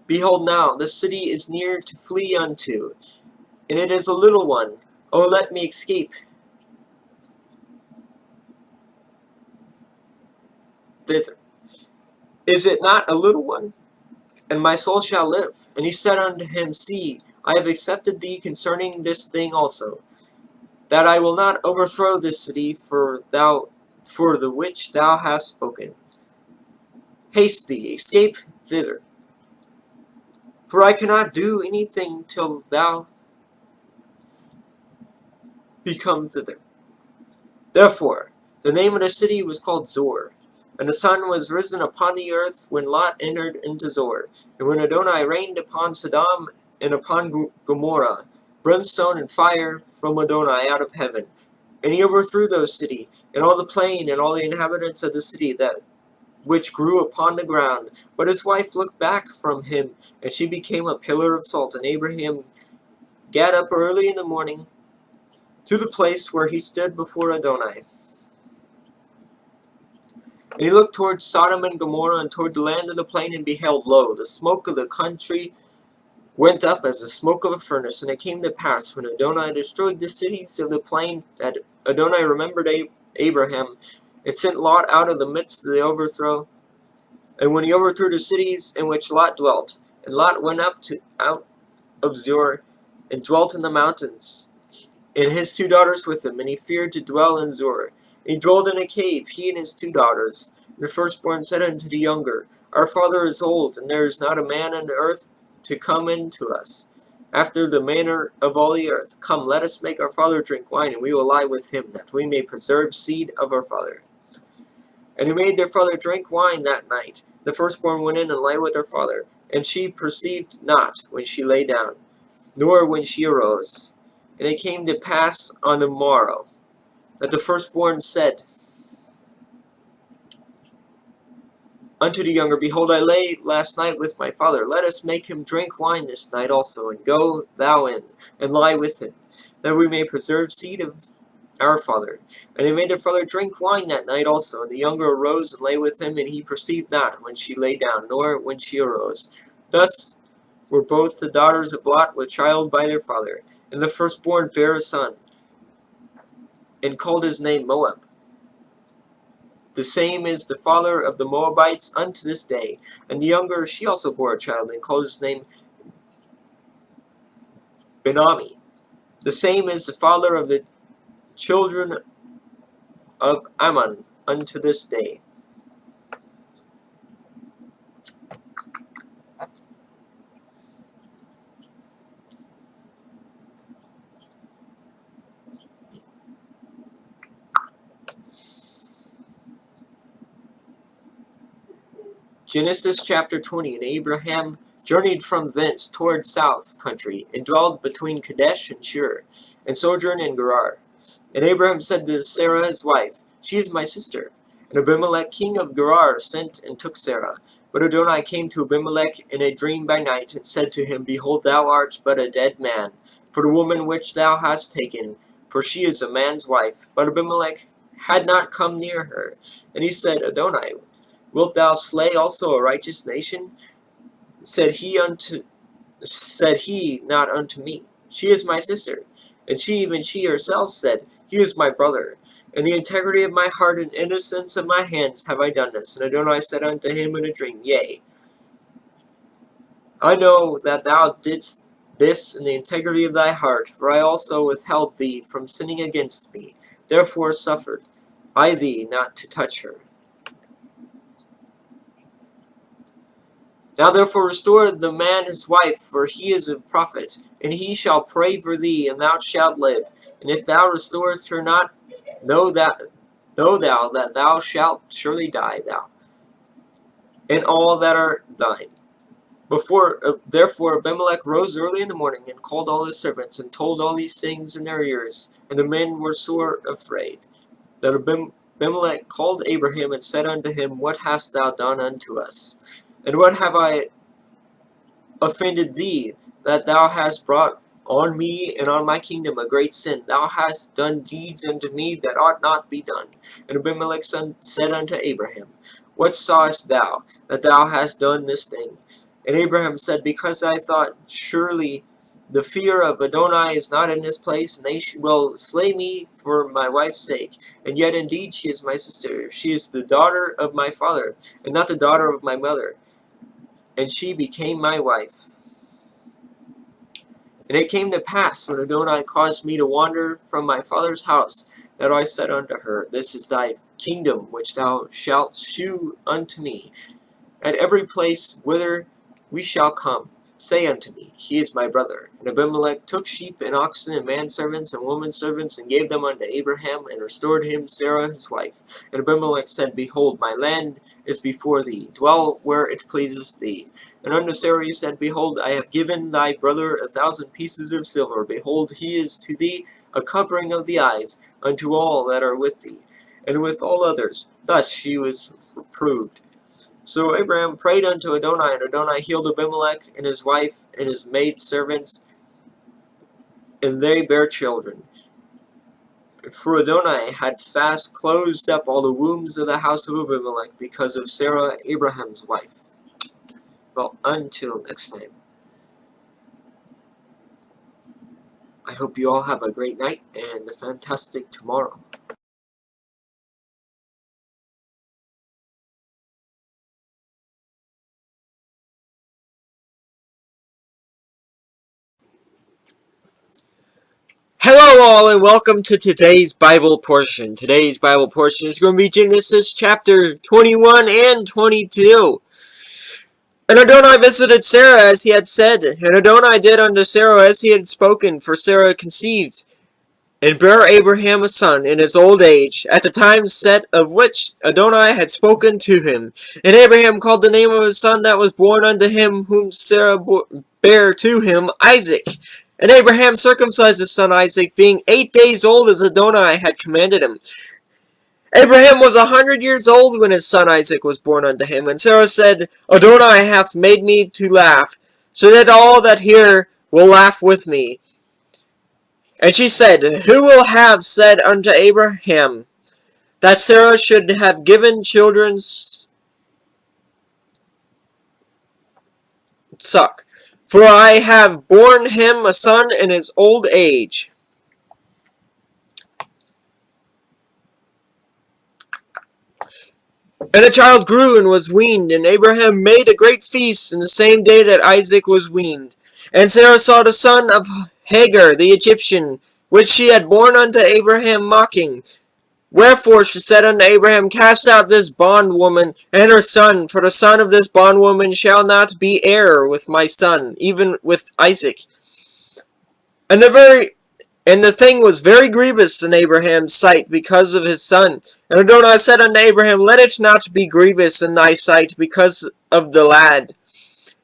Behold, now the city is near to flee unto, and it is a little one. O let me escape thither. Is it not a little one? And my soul shall live. And he said unto him, See, I have accepted thee concerning this thing also, that I will not overthrow this city for the which thou hast spoken. Haste thee, escape thither. For I cannot do anything till thou be come thither. Therefore the name of the city was called Zor. And the sun was risen upon the earth when Lot entered into Zor. And when Adonai reigned upon Sodom and upon Gomorrah, brimstone and fire from Adonai out of heaven. And he overthrew those cities, and all the plain, and all the inhabitants of the city that which grew upon the ground. But his wife looked back from him, and she became a pillar of salt. And Abraham gat up early in the morning to the place where he stood before Adonai. And he looked toward Sodom and Gomorrah, and toward the land of the plain, and beheld, lo, the smoke of the country went up as the smoke of a furnace. And it came to pass, when Adonai destroyed the cities of the plain, that Adonai remembered Abraham, and sent Lot out of the midst of the overthrow. And when he overthrew the cities in which Lot dwelt, and Lot went up out of Zor, and dwelt in the mountains, and his 2 daughters with him, and he feared to dwell in Zor. He dwelled in a cave, he and his 2 daughters. And the firstborn said unto the younger, Our father is old, and there is not a man on the earth to come in to us, after the manner of all the earth. Come, let us make our father drink wine, and we will lie with him, that we may preserve seed of our father. And he made their father drink wine that night. The firstborn went in and lay with her father, and she perceived not when she lay down, nor when she arose. And it came to pass on the morrow, that the firstborn said unto the younger, Behold, I lay last night with my father. Let us make him drink wine this night also, and go thou in, and lie with him, that we may preserve seed of our father. And they made their father drink wine that night also. And the younger arose and lay with him, and he perceived not when she lay down, nor when she arose. Thus were both the daughters of Lot with child by their father. And the firstborn bare a son, and called his name Moab. The same is the father of the Moabites unto this day. And the younger, she also bore a child, and called his name Benami. The same is the father of the children of Ammon unto this day. Genesis chapter 20. And Abraham journeyed from thence toward south country, and dwelled between Kadesh and Shur, and sojourned in Gerar. And Abraham said to Sarah his wife, She is my sister. And Abimelech king of Gerar sent and took Sarah. But Adonai came to Abimelech in a dream by night, and said to him, Behold, thou art but a dead man, for the woman which thou hast taken, for she is a man's wife. But Abimelech had not come near her. And he said, Adonai, wilt thou slay also a righteous nation? Said he not unto me, She is my sister. And even she herself said, He is my brother. In the integrity of my heart and innocence of my hands have I done this. And Adonai said unto him in a dream, Yea, I know that thou didst this in the integrity of thy heart, for I also withheld thee from sinning against me. Therefore suffered I thee not to touch her. Now therefore restore the man his wife, for he is a prophet, and he shall pray for thee, and thou shalt live. And if thou restorest her not, know thou that thou shalt surely die, thou, and all that are thine. Therefore Abimelech rose early in the morning, and called all his servants, and told all these things in their ears. And the men were sore afraid. Then Abimelech called Abraham, and said unto him, What hast thou done unto us? And what have I offended thee, that thou hast brought on me and on my kingdom a great sin? Thou hast done deeds unto me that ought not be done. And Abimelech said unto Abraham, What sawest thou, that thou hast done this thing? And Abraham said, Because I thought, surely the fear of Adonai is not in this place, and they will slay me for my wife's sake. And yet indeed she is my sister. She is the daughter of my father, and not the daughter of my mother. And she became my wife. And it came to pass, when Adonai caused me to wander from my father's house, that I said unto her, This is thy kingdom, which thou shalt shew unto me. At every place whither we shall come, say unto me, He is my brother. And Abimelech took sheep and oxen and manservants and womanservants, and gave them unto Abraham, and restored him Sarah his wife. And Abimelech said, Behold, my land is before thee, dwell where it pleases thee. And unto Sarah he said, Behold, I have given thy brother 1,000 pieces of silver. Behold, he is to thee a covering of the eyes unto all that are with thee, and with all others. Thus she was reproved. So Abraham prayed unto Adonai, and Adonai healed Abimelech and his wife and his maidservants, and they bare children. For Adonai had fast closed up all the wombs of the house of Abimelech because of Sarah, Abraham's wife. Well, until next time. I hope you all have a great night and a fantastic tomorrow. Hello all, and welcome to today's Bible portion. Today's Bible portion is going to be Genesis chapter 21 and 22. And Adonai visited Sarah as he had said, and Adonai did unto Sarah as he had spoken, for Sarah conceived, and bare Abraham a son in his old age, at the time set of which Adonai had spoken to him. And Abraham called the name of his son that was born unto him, whom Sarah bare to him, Isaac. And Abraham circumcised his son Isaac, being 8 days old, as Adonai had commanded him. Abraham was 100 years old when his son Isaac was born unto him. And Sarah said, Adonai hath made me to laugh, so that all that hear will laugh with me. And she said, Who will have said unto Abraham that Sarah should have given children suck? For I have borne him a son in his old age. And the child grew and was weaned, and Abraham made a great feast in the same day that Isaac was weaned. And Sarah saw the son of Hagar the Egyptian, which she had borne unto Abraham, mocking. Wherefore she said unto Abraham, Cast out this bondwoman and her son, for the son of this bondwoman shall not be heir with my son, even with Isaac. And the thing was very grievous in Abraham's sight because of his son. And Adonai said unto Abraham, Let it not be grievous in thy sight because of the lad,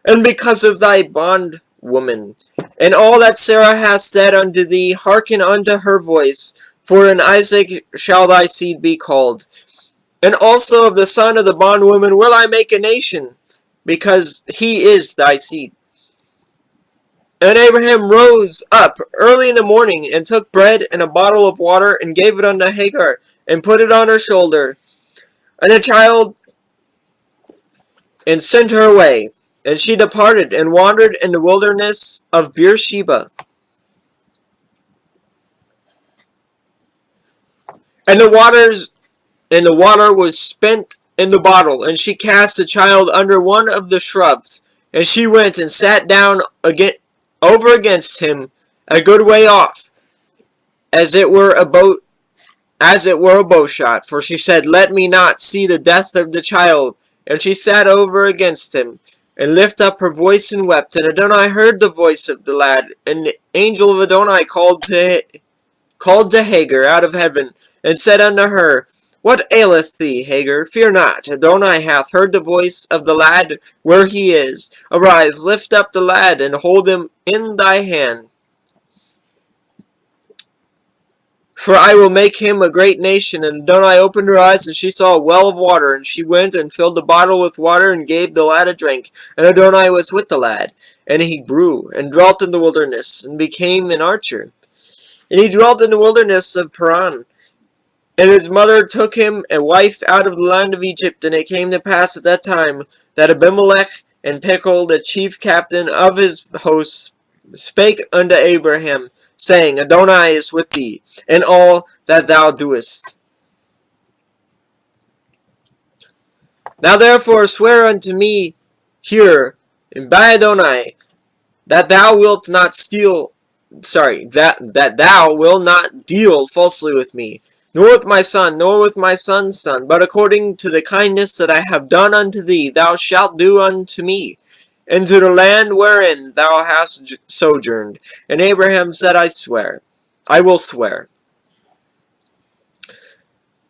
and because of thy bondwoman. And all that Sarah hath said unto thee, hearken unto her voice, for in Isaac shall thy seed be called. And also of the son of the bondwoman will I make a nation, because he is thy seed. And Abraham rose up early in the morning, and took bread and a bottle of water, and gave it unto Hagar, and put it on her shoulder, and the child, and sent her away. And she departed, and wandered in the wilderness of Beersheba. And the water was spent in the bottle, and she cast the child under one of the shrubs. And she went and sat down over against him, a good way off, as it were a bow shot. For she said, Let me not see the death of the child. And she sat over against him, and lifted up her voice and wept. And Adonai heard the voice of the lad, and the angel of Adonai called to Hagar out of heaven, and said unto her, What aileth thee, Hagar? Fear not, Adonai hath heard the voice of the lad where he is. Arise, lift up the lad, and hold him in thy hand. For I will make him a great nation. And Adonai opened her eyes, and she saw a well of water. And she went and filled the bottle with water, and gave the lad a drink. And Adonai was with the lad. And he grew, and dwelt in the wilderness, and became an archer. And he dwelt in the wilderness of Paran. And his mother took him a wife out of the land of Egypt. And it came to pass at that time that Abimelech and Pichol, the chief captain of his hosts, spake unto Abraham, saying, Adonai is with thee in all that thou doest. Now therefore swear unto me here, and by Adonai, that thou wilt not that thou wilt not deal falsely with me, nor with my son, nor with my son's son, but according to the kindness that I have done unto thee, thou shalt do unto me, and to the land wherein thou hast sojourned. And Abraham said, I will swear.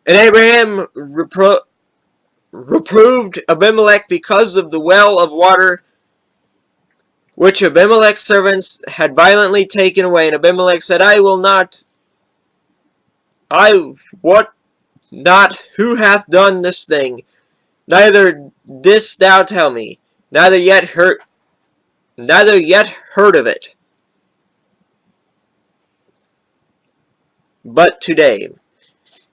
And Abraham reproved Abimelech because of the well of water which Abimelech's servants had violently taken away. And Abimelech said, what not, who hath done this thing? Neither didst thou tell me, neither yet heard of it, but today.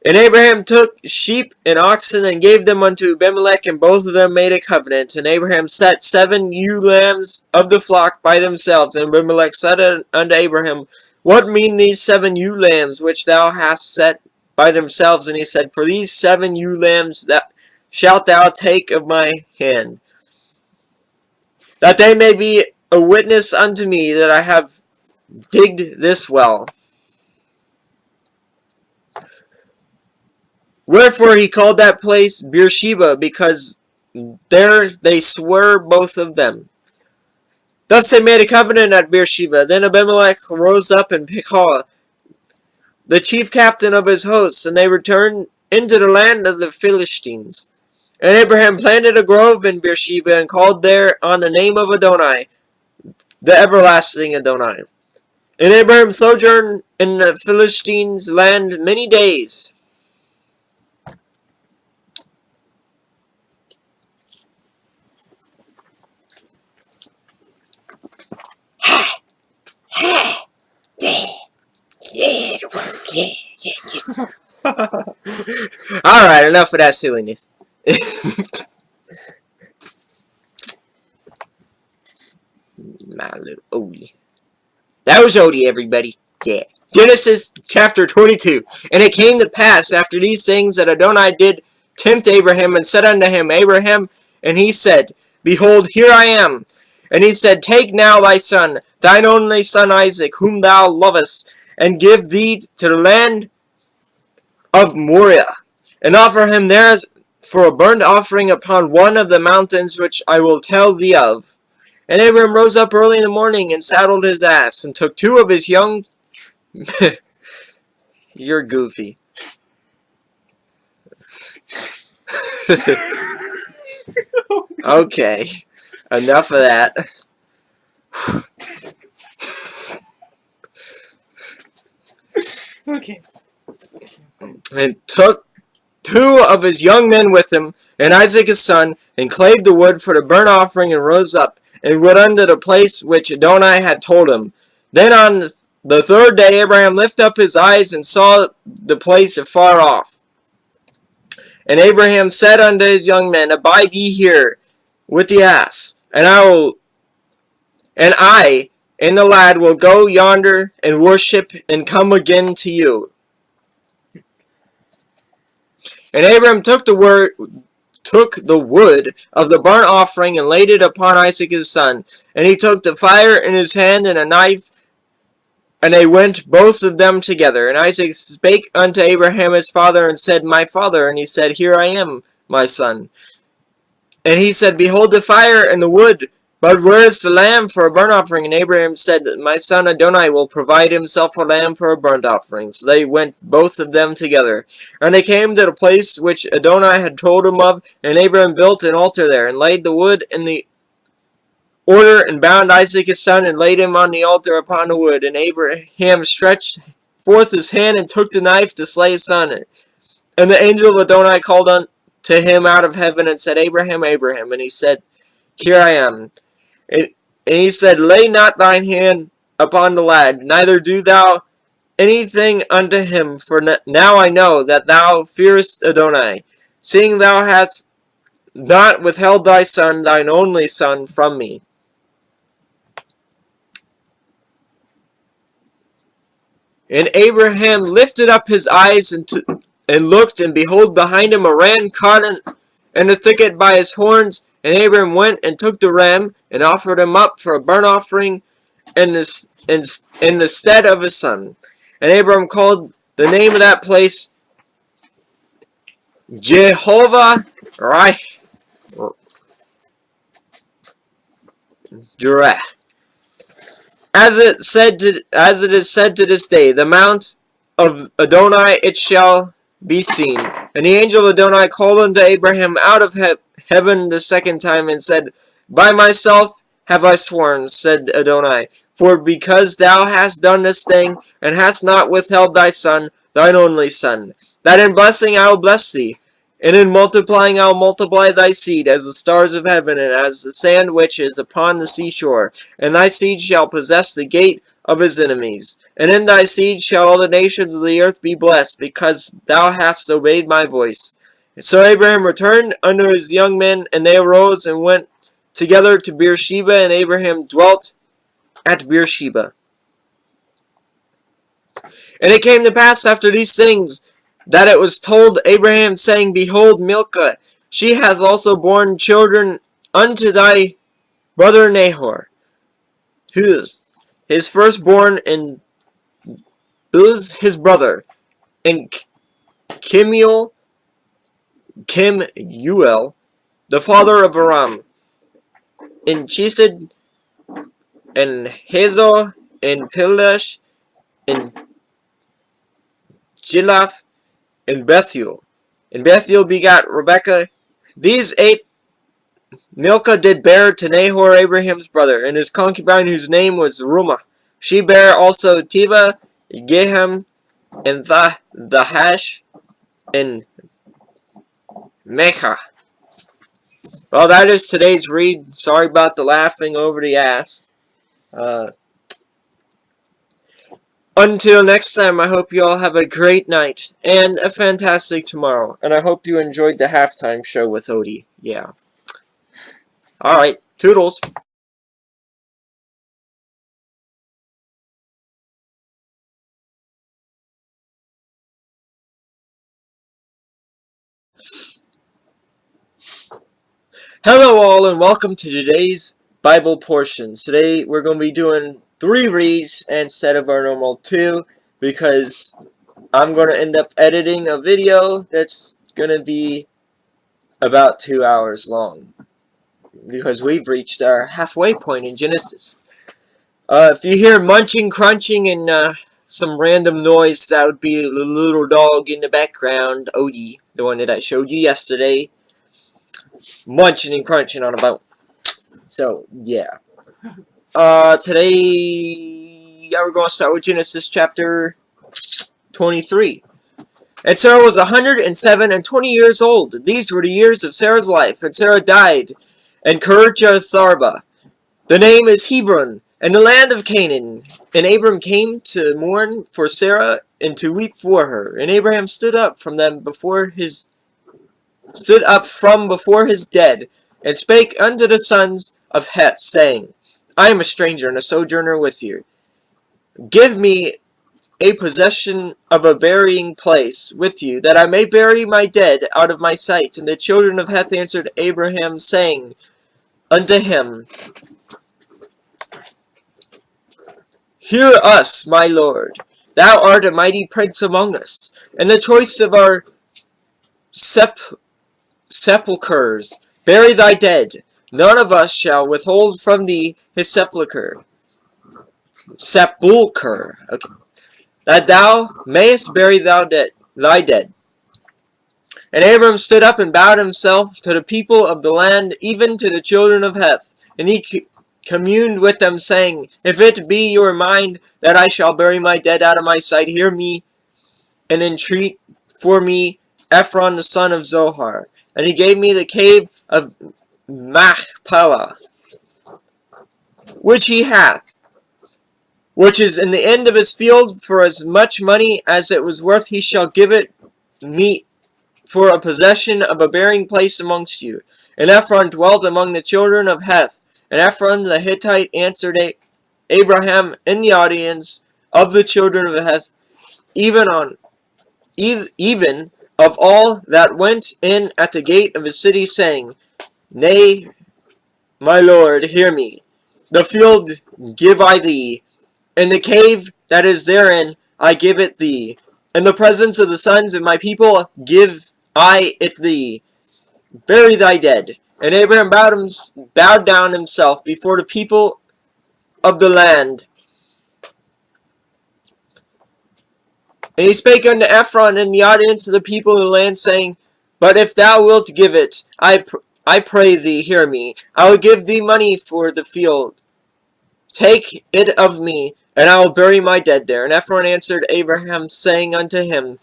And Abraham took sheep and oxen, and gave them unto Abimelech, and both of them made a covenant. And Abraham set 7 ewe lambs of the flock by themselves. And Abimelech said unto Abraham, What mean these 7 ewe lambs which thou hast set by themselves? And he said, For these 7 ewe lambs that shalt thou take of my hand, that they may be a witness unto me that I have digged this well. Wherefore he called that place Beersheba, because there they swore both of them. Thus they made a covenant at Beersheba. Then Abimelech rose up, and Pichol, the chief captain of his hosts, and they returned into the land of the Philistines. And Abraham planted a grove in Beersheba, and called there on the name of Adonai, the everlasting Adonai. And Abraham sojourned in the Philistines' land many days. Alright, enough of that silliness. My little Odie. That was Odie, everybody. Yeah. Genesis chapter 22. And it came to pass after these things that Adonai did tempt Abraham, and said unto him, Abraham, and he said, Behold, here I am. And he said, Take now thy son, thine only son Isaac, whom thou lovest, and give thee to the land of Moriah, and offer him there for a burnt offering upon one of the mountains which I will tell thee of. And Abraham rose up early in the morning, and saddled his ass, and took two of his young... You're goofy. Okay, enough of that. Okay. And took two of his young men with him, and Isaac his son, and clave the wood for the burnt offering, and rose up, and went unto the place which Adonai had told him. Then on the third day Abraham lifted up his eyes, and saw the place afar off. And Abraham said unto his young men, Abide ye here with the ass, and I and the lad will go yonder and worship, and come again to you. And Abraham took the wood of the burnt offering, and laid it upon Isaac his son. And he took the fire in his hand, and a knife, and they went both of them together. And Isaac spake unto Abraham his father, and said, My father. And he said, Here I am, my son. And he said, Behold the fire and the wood, but where is the lamb for a burnt offering? And Abraham said, My son Adonai will provide himself a lamb for a burnt offering. So they went both of them together. And they came to the place which Adonai had told him of, and Abraham built an altar there, and laid the wood in the order, and bound Isaac his son, and laid him on the altar upon the wood. And Abraham stretched forth his hand, and took the knife to slay his son. And the angel of Adonai called unto him out of heaven, and said, Abraham, Abraham. And he said, Here I am. And he said, Lay not thine hand upon the lad, neither do thou anything unto him, for now I know that thou fearest Adonai, seeing thou hast not withheld thy son, thine only son, from me. And Abraham lifted up his eyes and looked, and behold, behind him a ram caught in the thicket by his horns. And Abraham went and took the ram, and offered him up for a burnt offering in the stead of his son. And Abraham called the name of that place Jehovah Jireh. As it is said to this day, the mount of Adonai it shall be seen. And the angel of Adonai called unto Abraham out of heaven the second time, and said, By myself have I sworn, said Adonai, for because thou hast done this thing, and hast not withheld thy son, thine only son, that in blessing I will bless thee, and in multiplying I will multiply thy seed as the stars of heaven, and as the sand which is upon the seashore. And thy seed shall possess the gate of his enemies. And in thy seed shall all the nations of the earth be blessed, because thou hast obeyed my voice. And so Abraham returned unto his young men, and they arose and went together to Beersheba, and Abraham dwelt at Beersheba. And it came to pass after these things, that it was told Abraham, saying, Behold, Milcah, she hath also borne children unto thy brother Nahor, Huz, his firstborn, and Buz his brother, and Kemuel, the father of Aram, and Chesed, and Hazor, and Pildash, and Jilaph, and Bethuel. And Bethuel begat Rebekah. These 8 Milcah did bear to Nahor Abraham's brother, and his concubine, whose name was Rumah. She bare also Teba, Gehem, and the Hash, and Mecca. Well, that is today's read. Sorry about the laughing over the ass. Until next time, I hope you all have a great night and a fantastic tomorrow. And I hope you enjoyed the halftime show with Odie. Yeah. Alright, toodles. Hello all and welcome to today's Bible portions. Today we're going to be doing 3 reads instead of our normal 2 because I'm going to end up editing a video that's going to be about 2 hours long because we've reached our halfway point in Genesis. If you hear munching, crunching, and some random noise, that would be the little dog in the background, Odie, the one that I showed you yesterday, munching and crunching on a bone. So, yeah. Today, we're going to start with Genesis chapter 23. And Sarah was 107 and 20 years old. These were the years of Sarah's life. And Sarah died in Kirjatharba. The name is Hebron, in the land of Canaan. And Abram came to mourn for Sarah and to weep for her. And Abraham stood up from before his dead, and spake unto the sons of Heth, saying, I am a stranger and a sojourner with you. Give me a possession of a burying place with you, that I may bury my dead out of my sight. And the children of Heth answered Abraham, saying unto him, Hear us, my lord. Thou art a mighty prince among us, and the choice of our sepulchres. Bury thy dead. None of us shall withhold from thee his sepulchre. Okay. That thou mayest bury thy dead. And Abram stood up and bowed himself to the people of the land, even to the children of Heth. And he communed with them, saying, If it be your mind that I shall bury my dead out of my sight, hear me, and entreat for me Ephron the son of Zohar. And he gave me the cave of Machpelah, which he hath, which is in the end of his field. For as much money as it was worth, he shall give it me for a possession of a burying place amongst you. And Ephron dwelt among the children of Heth. And Ephron the Hittite answered Abraham in the audience of the children of Heth, even of all that went in at the gate of his city, saying, Nay, my lord, hear me. The field give I thee, and the cave that is therein I give it thee. In the presence of the sons of my people give I it thee. Bury thy dead. And Abraham bowed down himself before the people of the land. And he spake unto Ephron in the audience of the people of the land, saying, But if thou wilt give it, I pray thee, hear me. I will give thee money for the field. Take it of me, and I will bury my dead there. And Ephron answered Abraham, saying unto him,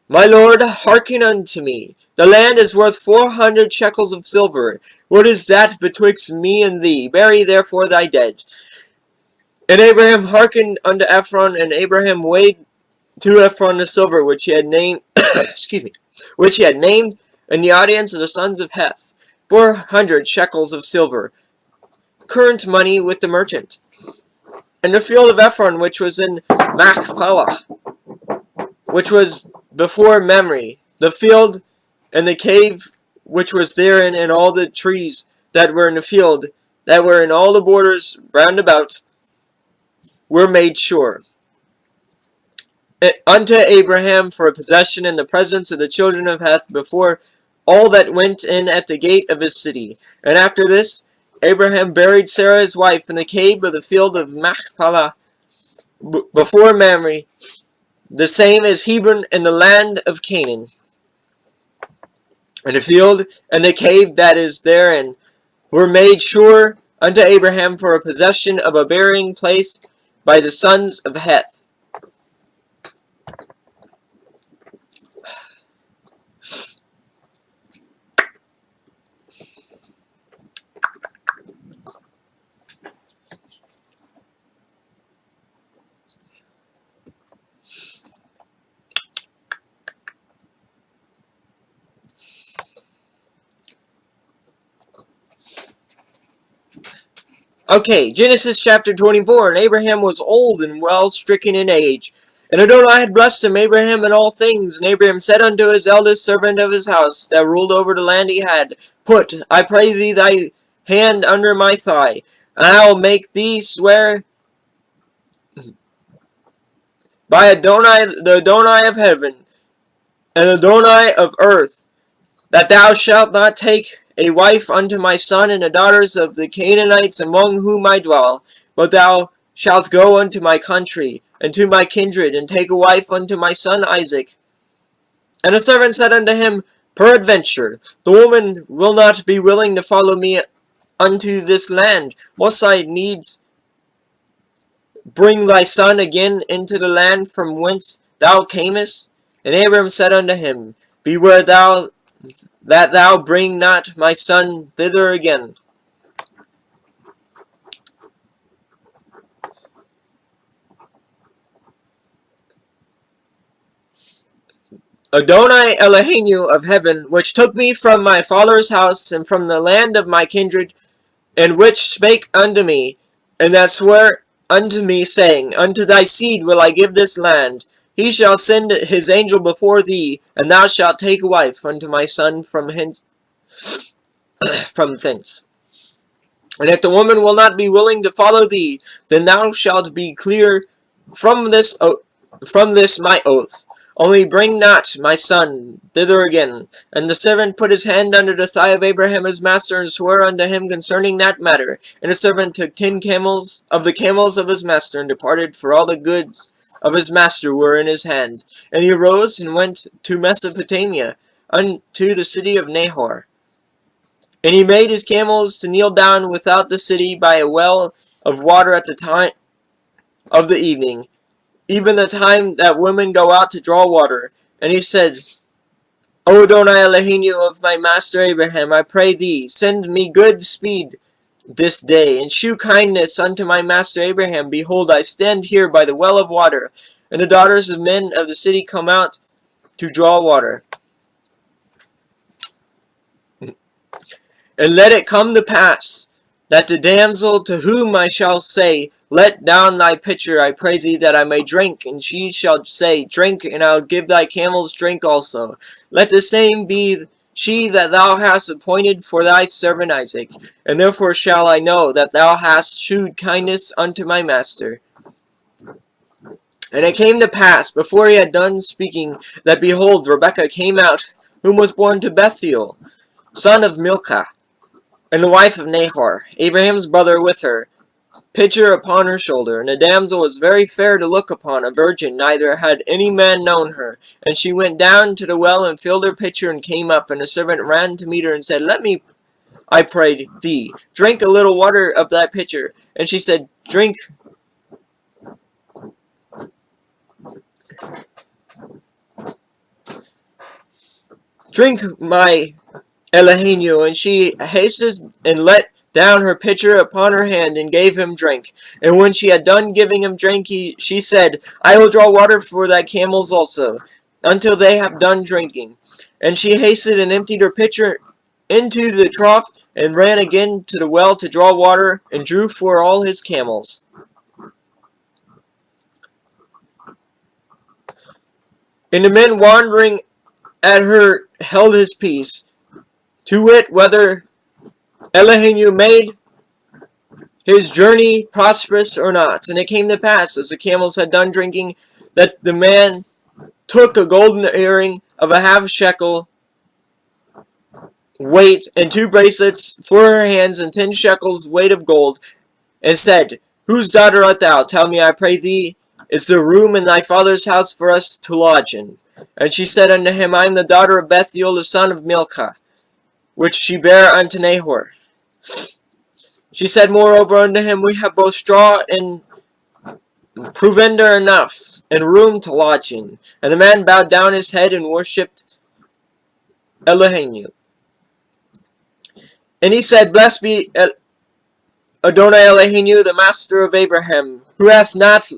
My lord, hearken unto me. The land is worth 400 shekels of silver. What is that betwixt me and thee? Bury therefore thy dead. And Abraham hearkened unto Ephron, and Abraham weighed to Ephron the silver which he had named, which he had named in the audience of the sons of Heth, 400 shekels of silver, current money with the merchant. And the field of Ephron, which was in Machpelah, which was before Mamre, the field and the cave which was therein, and all the trees that were in the field, that were in all the borders round about, were made sure unto Abraham for a possession in the presence of the children of Heth, before all that went in at the gate of his city. And after this, Abraham buried Sarah his wife in the cave of the field of Machpelah, before Mamre, the same as Hebron in the land of Canaan. And the field and the cave that is therein were made sure unto Abraham for a possession of a burying place by the sons of Heth. Okay, Genesis chapter 24. And Abraham was old and well stricken in age. And Adonai had blessed him, Abraham, in all things. And Abraham said unto his eldest servant of his house, that ruled over the land he had, Put, I pray thee, thy hand under my thigh, and I will make thee swear by Adonai, the Adonai of heaven, and Adonai of earth, that thou shalt not take a wife unto my son and the daughters of the Canaanites among whom I dwell, but thou shalt go unto my country, and to my kindred, and take a wife unto my son Isaac. And the servant said unto him, Peradventure, the woman will not be willing to follow me unto this land. Must I needs bring thy son again into the land from whence thou camest? And Abram said unto him, Beware thou that thou bring not my son thither again. Adonai Eloheinu of heaven, which took me from my father's house and from the land of my kindred, and which spake unto me, and that sware unto me, saying, Unto thy seed will I give this land. He shall send his angel before thee, and thou shalt take a wife unto my son from thence. And if the woman will not be willing to follow thee, then thou shalt be clear from this my oath. Only bring not my son thither again. And the servant put his hand under the thigh of Abraham his master, and swore unto him concerning that matter. And the servant took 10 camels of the camels of his master, and departed, for all the goods of his master were in his hand. And he arose and went to Mesopotamia, unto the city of Nahor. And he made his camels to kneel down without the city by a well of water at the time of the evening, even the time that women go out to draw water. And he said, O Adonai Eloheinu of my master Abraham, I pray thee, send me good speed this day, and shew kindness unto my master Abraham. Behold, I stand here by the well of water, and the daughters of men of the city come out to draw water. And let it come to pass, that the damsel to whom I shall say, Let down thy pitcher, I pray thee, that I may drink, and she shall say, Drink, and I will give thy camels drink also. Let the same be she that thou hast appointed for thy servant Isaac. And therefore shall I know that thou hast shewed kindness unto my master. And it came to pass, before he had done speaking, that behold, Rebekah came out, whom was born to Bethuel, son of Milcah, and the wife of Nahor, Abraham's brother, with her, pitcher upon her shoulder. And the damsel was very fair to look upon, a virgin, neither had any man known her. And she went down to the well, and filled her pitcher, and came up. And the servant ran to meet her, and said, Let me, I pray thee, drink a little water of thy pitcher. And she said, Drink my Eloheinu. And she hasted and let down her pitcher upon her hand, and gave him drink. And when she had done giving him drink, she said, I will draw water for thy camels also, until they have done drinking. And she hasted and emptied her pitcher into the trough, and ran again to the well to draw water, and drew for all his camels. And the men wandering at her held his peace, to wit, whether Eloheinu made his journey prosperous or not. And it came to pass, as the camels had done drinking, that the man took a golden earring of a half shekel weight, and 2 bracelets for her hands, and 10 shekels weight of gold, and said, Whose daughter art thou? Tell me, I pray thee, is there room in thy father's house for us to lodge in? And she said unto him, I am the daughter of Bethuel, the son of Milcah, which she bare unto Nahor. She said moreover unto him, We have both straw and provender enough, and room to lodge in. And the man bowed down his head and worshipped Elohim. And he said, Blessed be Adonai Elohim, the master of Abraham, who hath not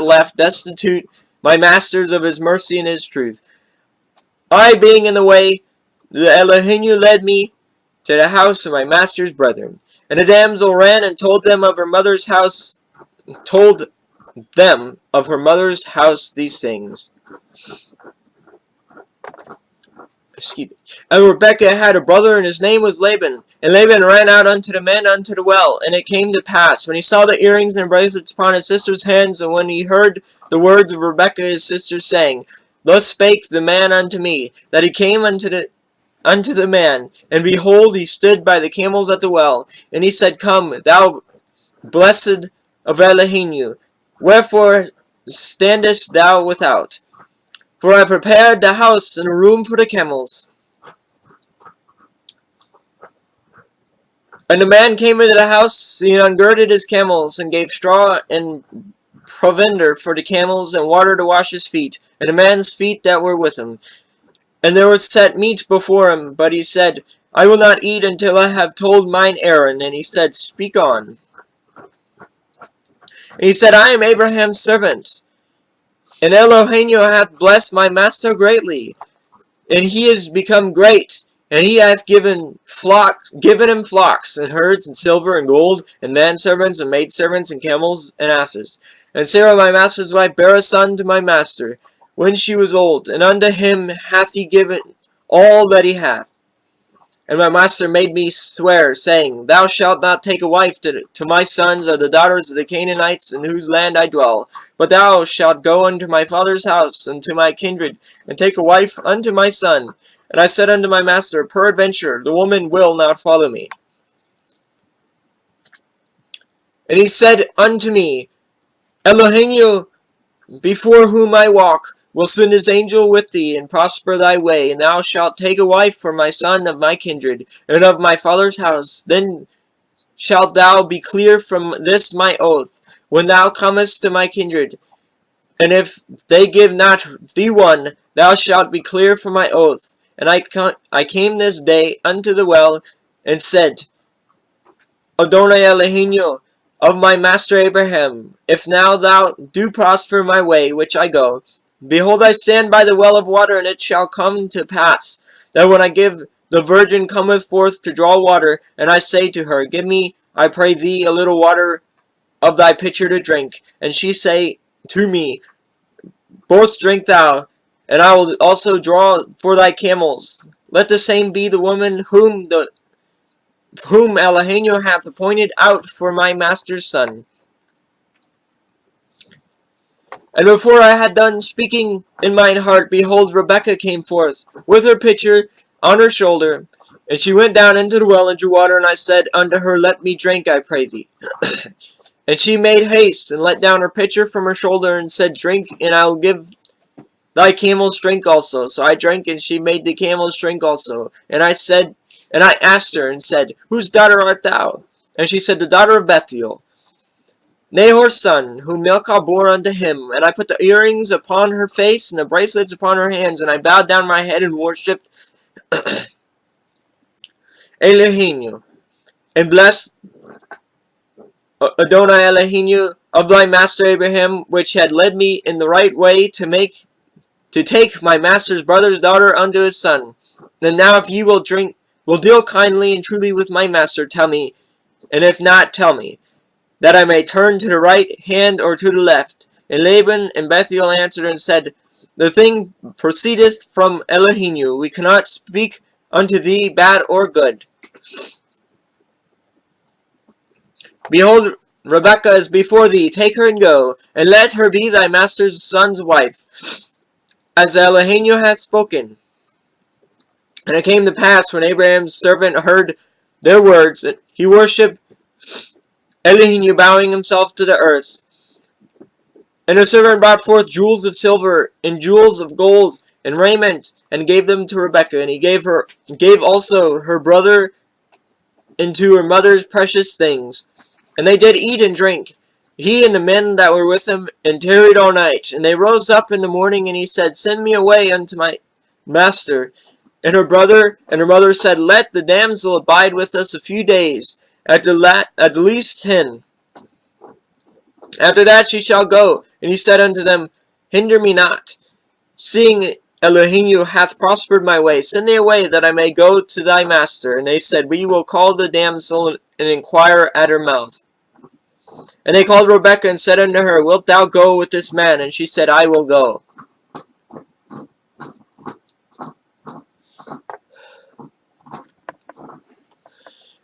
left destitute my masters of his mercy and his truth. I being in the way, the Elohim led me to the house of my master's brethren. And the damsel ran and told them of her mother's house these things. Excuse me. And Rebekah had a brother, and his name was Laban. And Laban ran out unto the men unto the well. And it came to pass, when he saw the earrings and bracelets upon his sister's hands, and when he heard the words of Rebekah his sister, saying, Thus spake the man unto me, that he came unto the man, and behold, he stood by the camels at the well. And he said, Come, thou blessed of Elohim, wherefore standest thou without? For I prepared the house and a room for the camels. And the man came into the house, and ungirded his camels, and gave straw and provender for the camels, and water to wash his feet, and the man's feet that were with him. And there was set meat before him, but he said, I will not eat until I have told mine errand. And he said, Speak on. And he said, I am Abraham's servant, and Elohim hath blessed my master greatly, and he is become great, and he hath given him flocks, and herds, and silver, and gold, and manservants, and maidservants, and camels, and asses. And Sarah my master's wife bare a son to my master, when she was old, and unto him hath he given all that he hath. And my master made me swear, saying, Thou shalt not take a wife to my sons or the daughters of the Canaanites in whose land I dwell, but thou shalt go unto my father's house, and to my kindred, and take a wife unto my son. And I said unto my master, Peradventure, the woman will not follow me. And he said unto me, Elohim, before whom I walk, will send his angel with thee, and prosper thy way, and thou shalt take a wife for my son of my kindred, and of my father's house. Then shalt thou be clear from this my oath, when thou comest to my kindred. And if they give not thee one, thou shalt be clear from my oath. And I came this day unto the well, and said, Adonai Elohim, of my master Abraham, if now thou do prosper my way which I go, behold, I stand by the well of water, and it shall come to pass, that when I give, the virgin cometh forth to draw water, and I say to her, Give me, I pray thee, a little water of thy pitcher to drink. And she say to me, Both drink thou, and I will also draw for thy camels. Let the same be the woman whom Elohim hath appointed out for my master's son. And before I had done speaking in mine heart, behold, Rebekah came forth, with her pitcher on her shoulder. And she went down into the well and drew water, and I said unto her, Let me drink, I pray thee. And she made haste, and let down her pitcher from her shoulder, and said, Drink, and I will give thy camels drink also. So I drank, and she made the camels drink also. And I asked her, and said, Whose daughter art thou? And she said, The daughter of Bethuel, Nahor's son, whom Milcah bore unto him. And I put the earrings upon her face, and the bracelets upon her hands, and I bowed down my head and worshipped Elohim, and blessed Adonai Elohim of thy master Abraham, which had led me in the right way to take my master's brother's daughter unto his son. And now if ye will deal kindly and truly with my master, tell me, and if not, tell me, that I may turn to the right hand or to the left. And Laban and Bethuel answered and said, The thing proceedeth from Elohim. We cannot speak unto thee bad or good. Behold, Rebekah is before thee. Take her and go, and let her be thy master's son's wife, as Elohim hath spoken. And it came to pass, when Abraham's servant heard their words, that he worshipped Elohim, bowing himself to the earth. And the servant brought forth jewels of silver, and jewels of gold, and raiment, and gave them to Rebekah. And he gave also her brother into her mother's precious things. And they did eat and drink, he and the men that were with him, and tarried all night. And they rose up in the morning, and he said, Send me away unto my master. And her brother and her mother said, Let the damsel abide with us a few days, at the least 10. After that she shall go. And he said unto them, Hinder me not, seeing Elohim hath prospered my way. Send thee away, that I may go to thy master. And they said, We will call the damsel, and inquire at her mouth. And they called Rebekah, and said unto her, Wilt thou go with this man? And she said, I will go.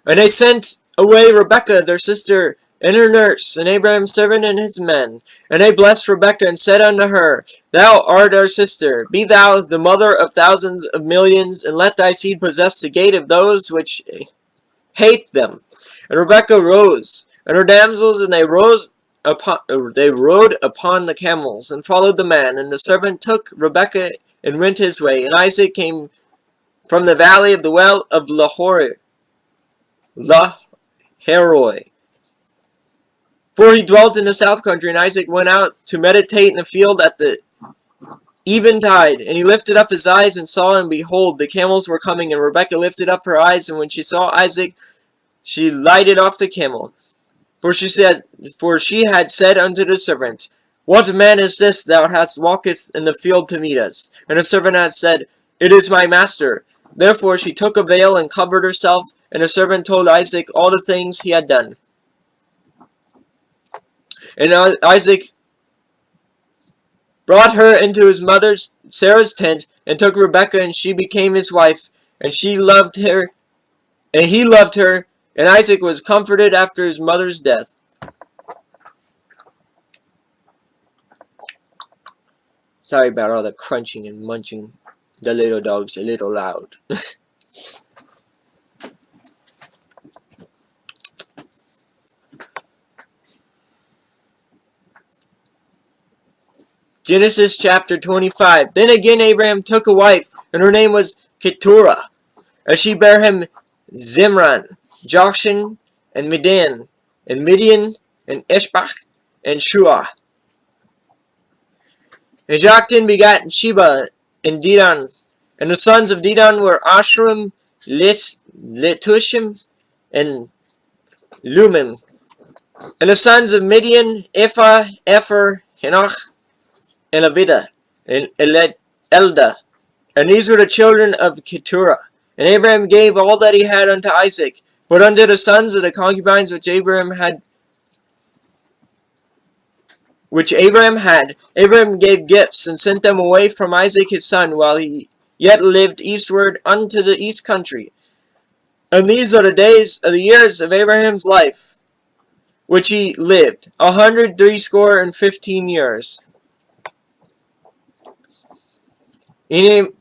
And they sent away Rebekah their sister, and her nurse, and Abraham's servant, and his men. And they blessed Rebekah, and said unto her, Thou art our sister. Be thou the mother of thousands of millions, and let thy seed possess the gate of those which hate them. And Rebekah rose, and her damsels, and they rode upon the camels, and followed the man. And the servant took Rebekah, and went his way. And Isaac came from the valley of the well of Lahairoi. For he dwelt in the south country, and Isaac went out to meditate in the field at the eventide. And he lifted up his eyes, and saw, and behold, the camels were coming. And Rebekah lifted up her eyes, and when she saw Isaac, she lighted off the camel. For she had said unto the servant, What man is this thou hast walketh in the field to meet us? And the servant had said, It is my master. Therefore she took a veil and covered herself. And the servant told Isaac all the things he had done. And Isaac brought her into his mother Sarah's tent, and took Rebekah, and she became his wife. And she loved her, and he loved her. And Isaac was comforted after his mother's death. Sorry about all the crunching and munching. The little dog's a little loud. Genesis chapter 25. Then again Abraham took a wife, and her name was Keturah. And she bare him Zimran, Jokshan, and Midian, and Ishbak, and Shuah. And Joktan begat Sheba and Dedan. And the sons of Dedan were Ashram, Letushim, and Lumim. And the sons of Midian, Ephah, Epher, Henoch, and Abidah, and Elda. And these were the children of Keturah. And Abraham gave all that he had unto Isaac. But unto the sons of the concubines which Abraham had, Abraham gave gifts, and sent them away from Isaac his son, while he yet lived eastward unto the east country. And these are the days of the years of Abraham's life, which he lived, 160 years. Then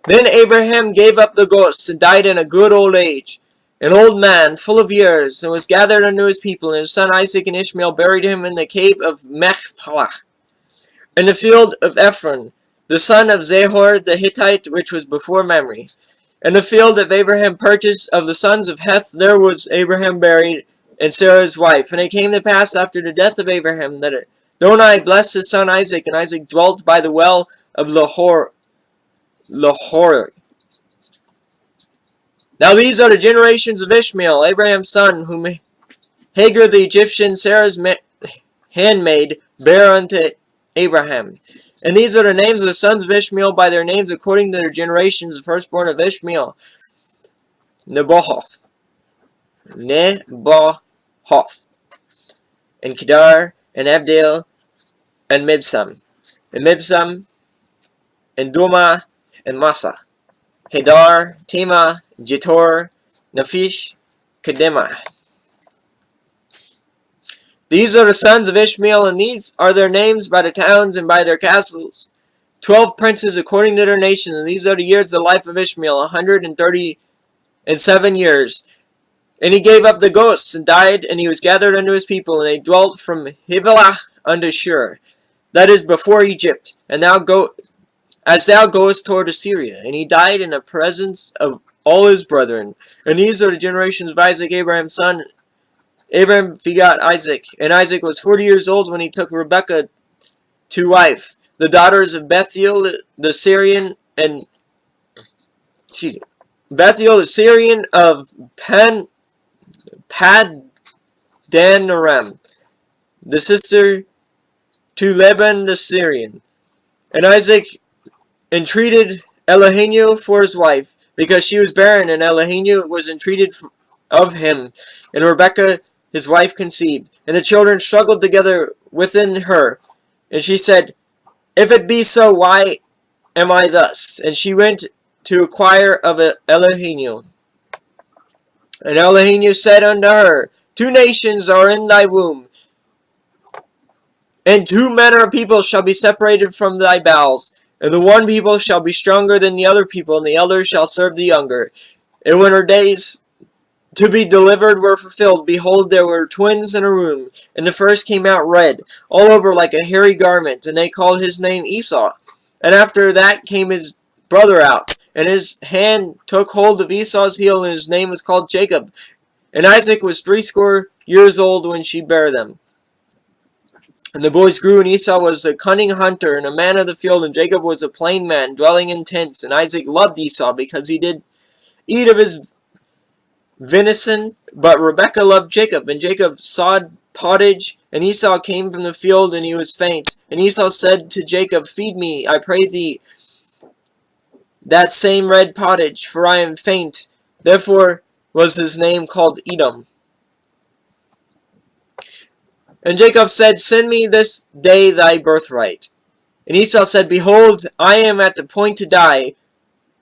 Abraham gave up the ghost, and died in a good old age, an old man, full of years, and was gathered unto his people. And his son Isaac and Ishmael buried him in the cave of Machpelah, in the field of Ephron, the son of Zahor the Hittite, which was before Mamre. In the field of Abraham purchased of the sons of Heth, there was Abraham buried, and Sarah his wife. And it came to pass after the death of Abraham, that Adonai blessed his son Isaac, and Isaac dwelt by the well of Lahairoi. Now these are the generations of Ishmael, Abraham's son, whom Hagar the Egyptian, Sarah's handmaid, bare unto Abraham. And these are the names of the sons of Ishmael by their names according to their generations. The firstborn of Ishmael, Nebahoth, and Kedar, and Abdil, and Mibsam, and Duma, and Massa, Hadar, Tema, Jetor, Naphish, Kedemah. These are the sons of Ishmael, and these are their names by the towns and by their castles. 12 princes according to their nation, and these are the years of the life of Ishmael, 137 years. And he gave up the ghosts, and died, and he was gathered unto his people, and they dwelt from Havilah unto Shur, that is before Egypt, and as thou goest toward Assyria. And he died in the presence of all his brethren. And these are the generations of Isaac, Abraham's son, Abraham begot Isaac, and Isaac was 40 years old when he took Rebekah to wife, the daughters of Bethuel the Syrian and Bethuel the Syrian of Padanaram, the sister to Laban the Syrian. And Isaac entreated Elihenu for his wife, because she was barren, and Elihenu was entreated of him. And Rebekah his wife conceived, and the children struggled together within her. And she said, If it be so, why am I thus? And she went to inquire of Elihenu. And Elihenu said unto her, 2 nations are in thy womb, and 2 manner of people shall be separated from thy bowels. And the one people shall be stronger than the other people, and the elder shall serve the younger. And when her days to be delivered were fulfilled, behold, there were twins in a room. And the first came out red, all over like a hairy garment, and they called his name Esau. And after that came his brother out, and his hand took hold of Esau's heel, and his name was called Jacob. And Isaac was 80 years old when she bare them. And the boys grew, and Esau was a cunning hunter, and a man of the field, and Jacob was a plain man, dwelling in tents. And Isaac loved Esau, because he did eat of his venison, but Rebekah loved Jacob. And Jacob sawed pottage, and Esau came from the field, and he was faint. And Esau said to Jacob, Feed me, I pray thee, that same red pottage, for I am faint. Therefore was his name called Edom. And Jacob said, Send me this day thy birthright. And Esau said, Behold, I am at the point to die,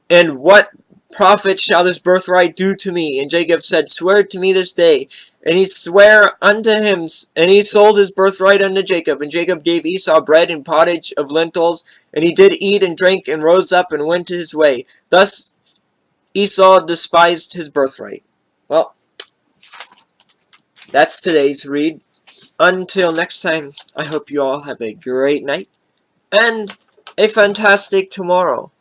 and what profit shall this birthright do to me? And Jacob said, Swear to me this day. And he sware unto him, and he sold his birthright unto Jacob. And Jacob gave Esau bread and pottage of lentils, and he did eat and drink, and rose up and went his way. Thus Esau despised his birthright. Well, that's today's read. Until next time, I hope you all have a great night and a fantastic tomorrow.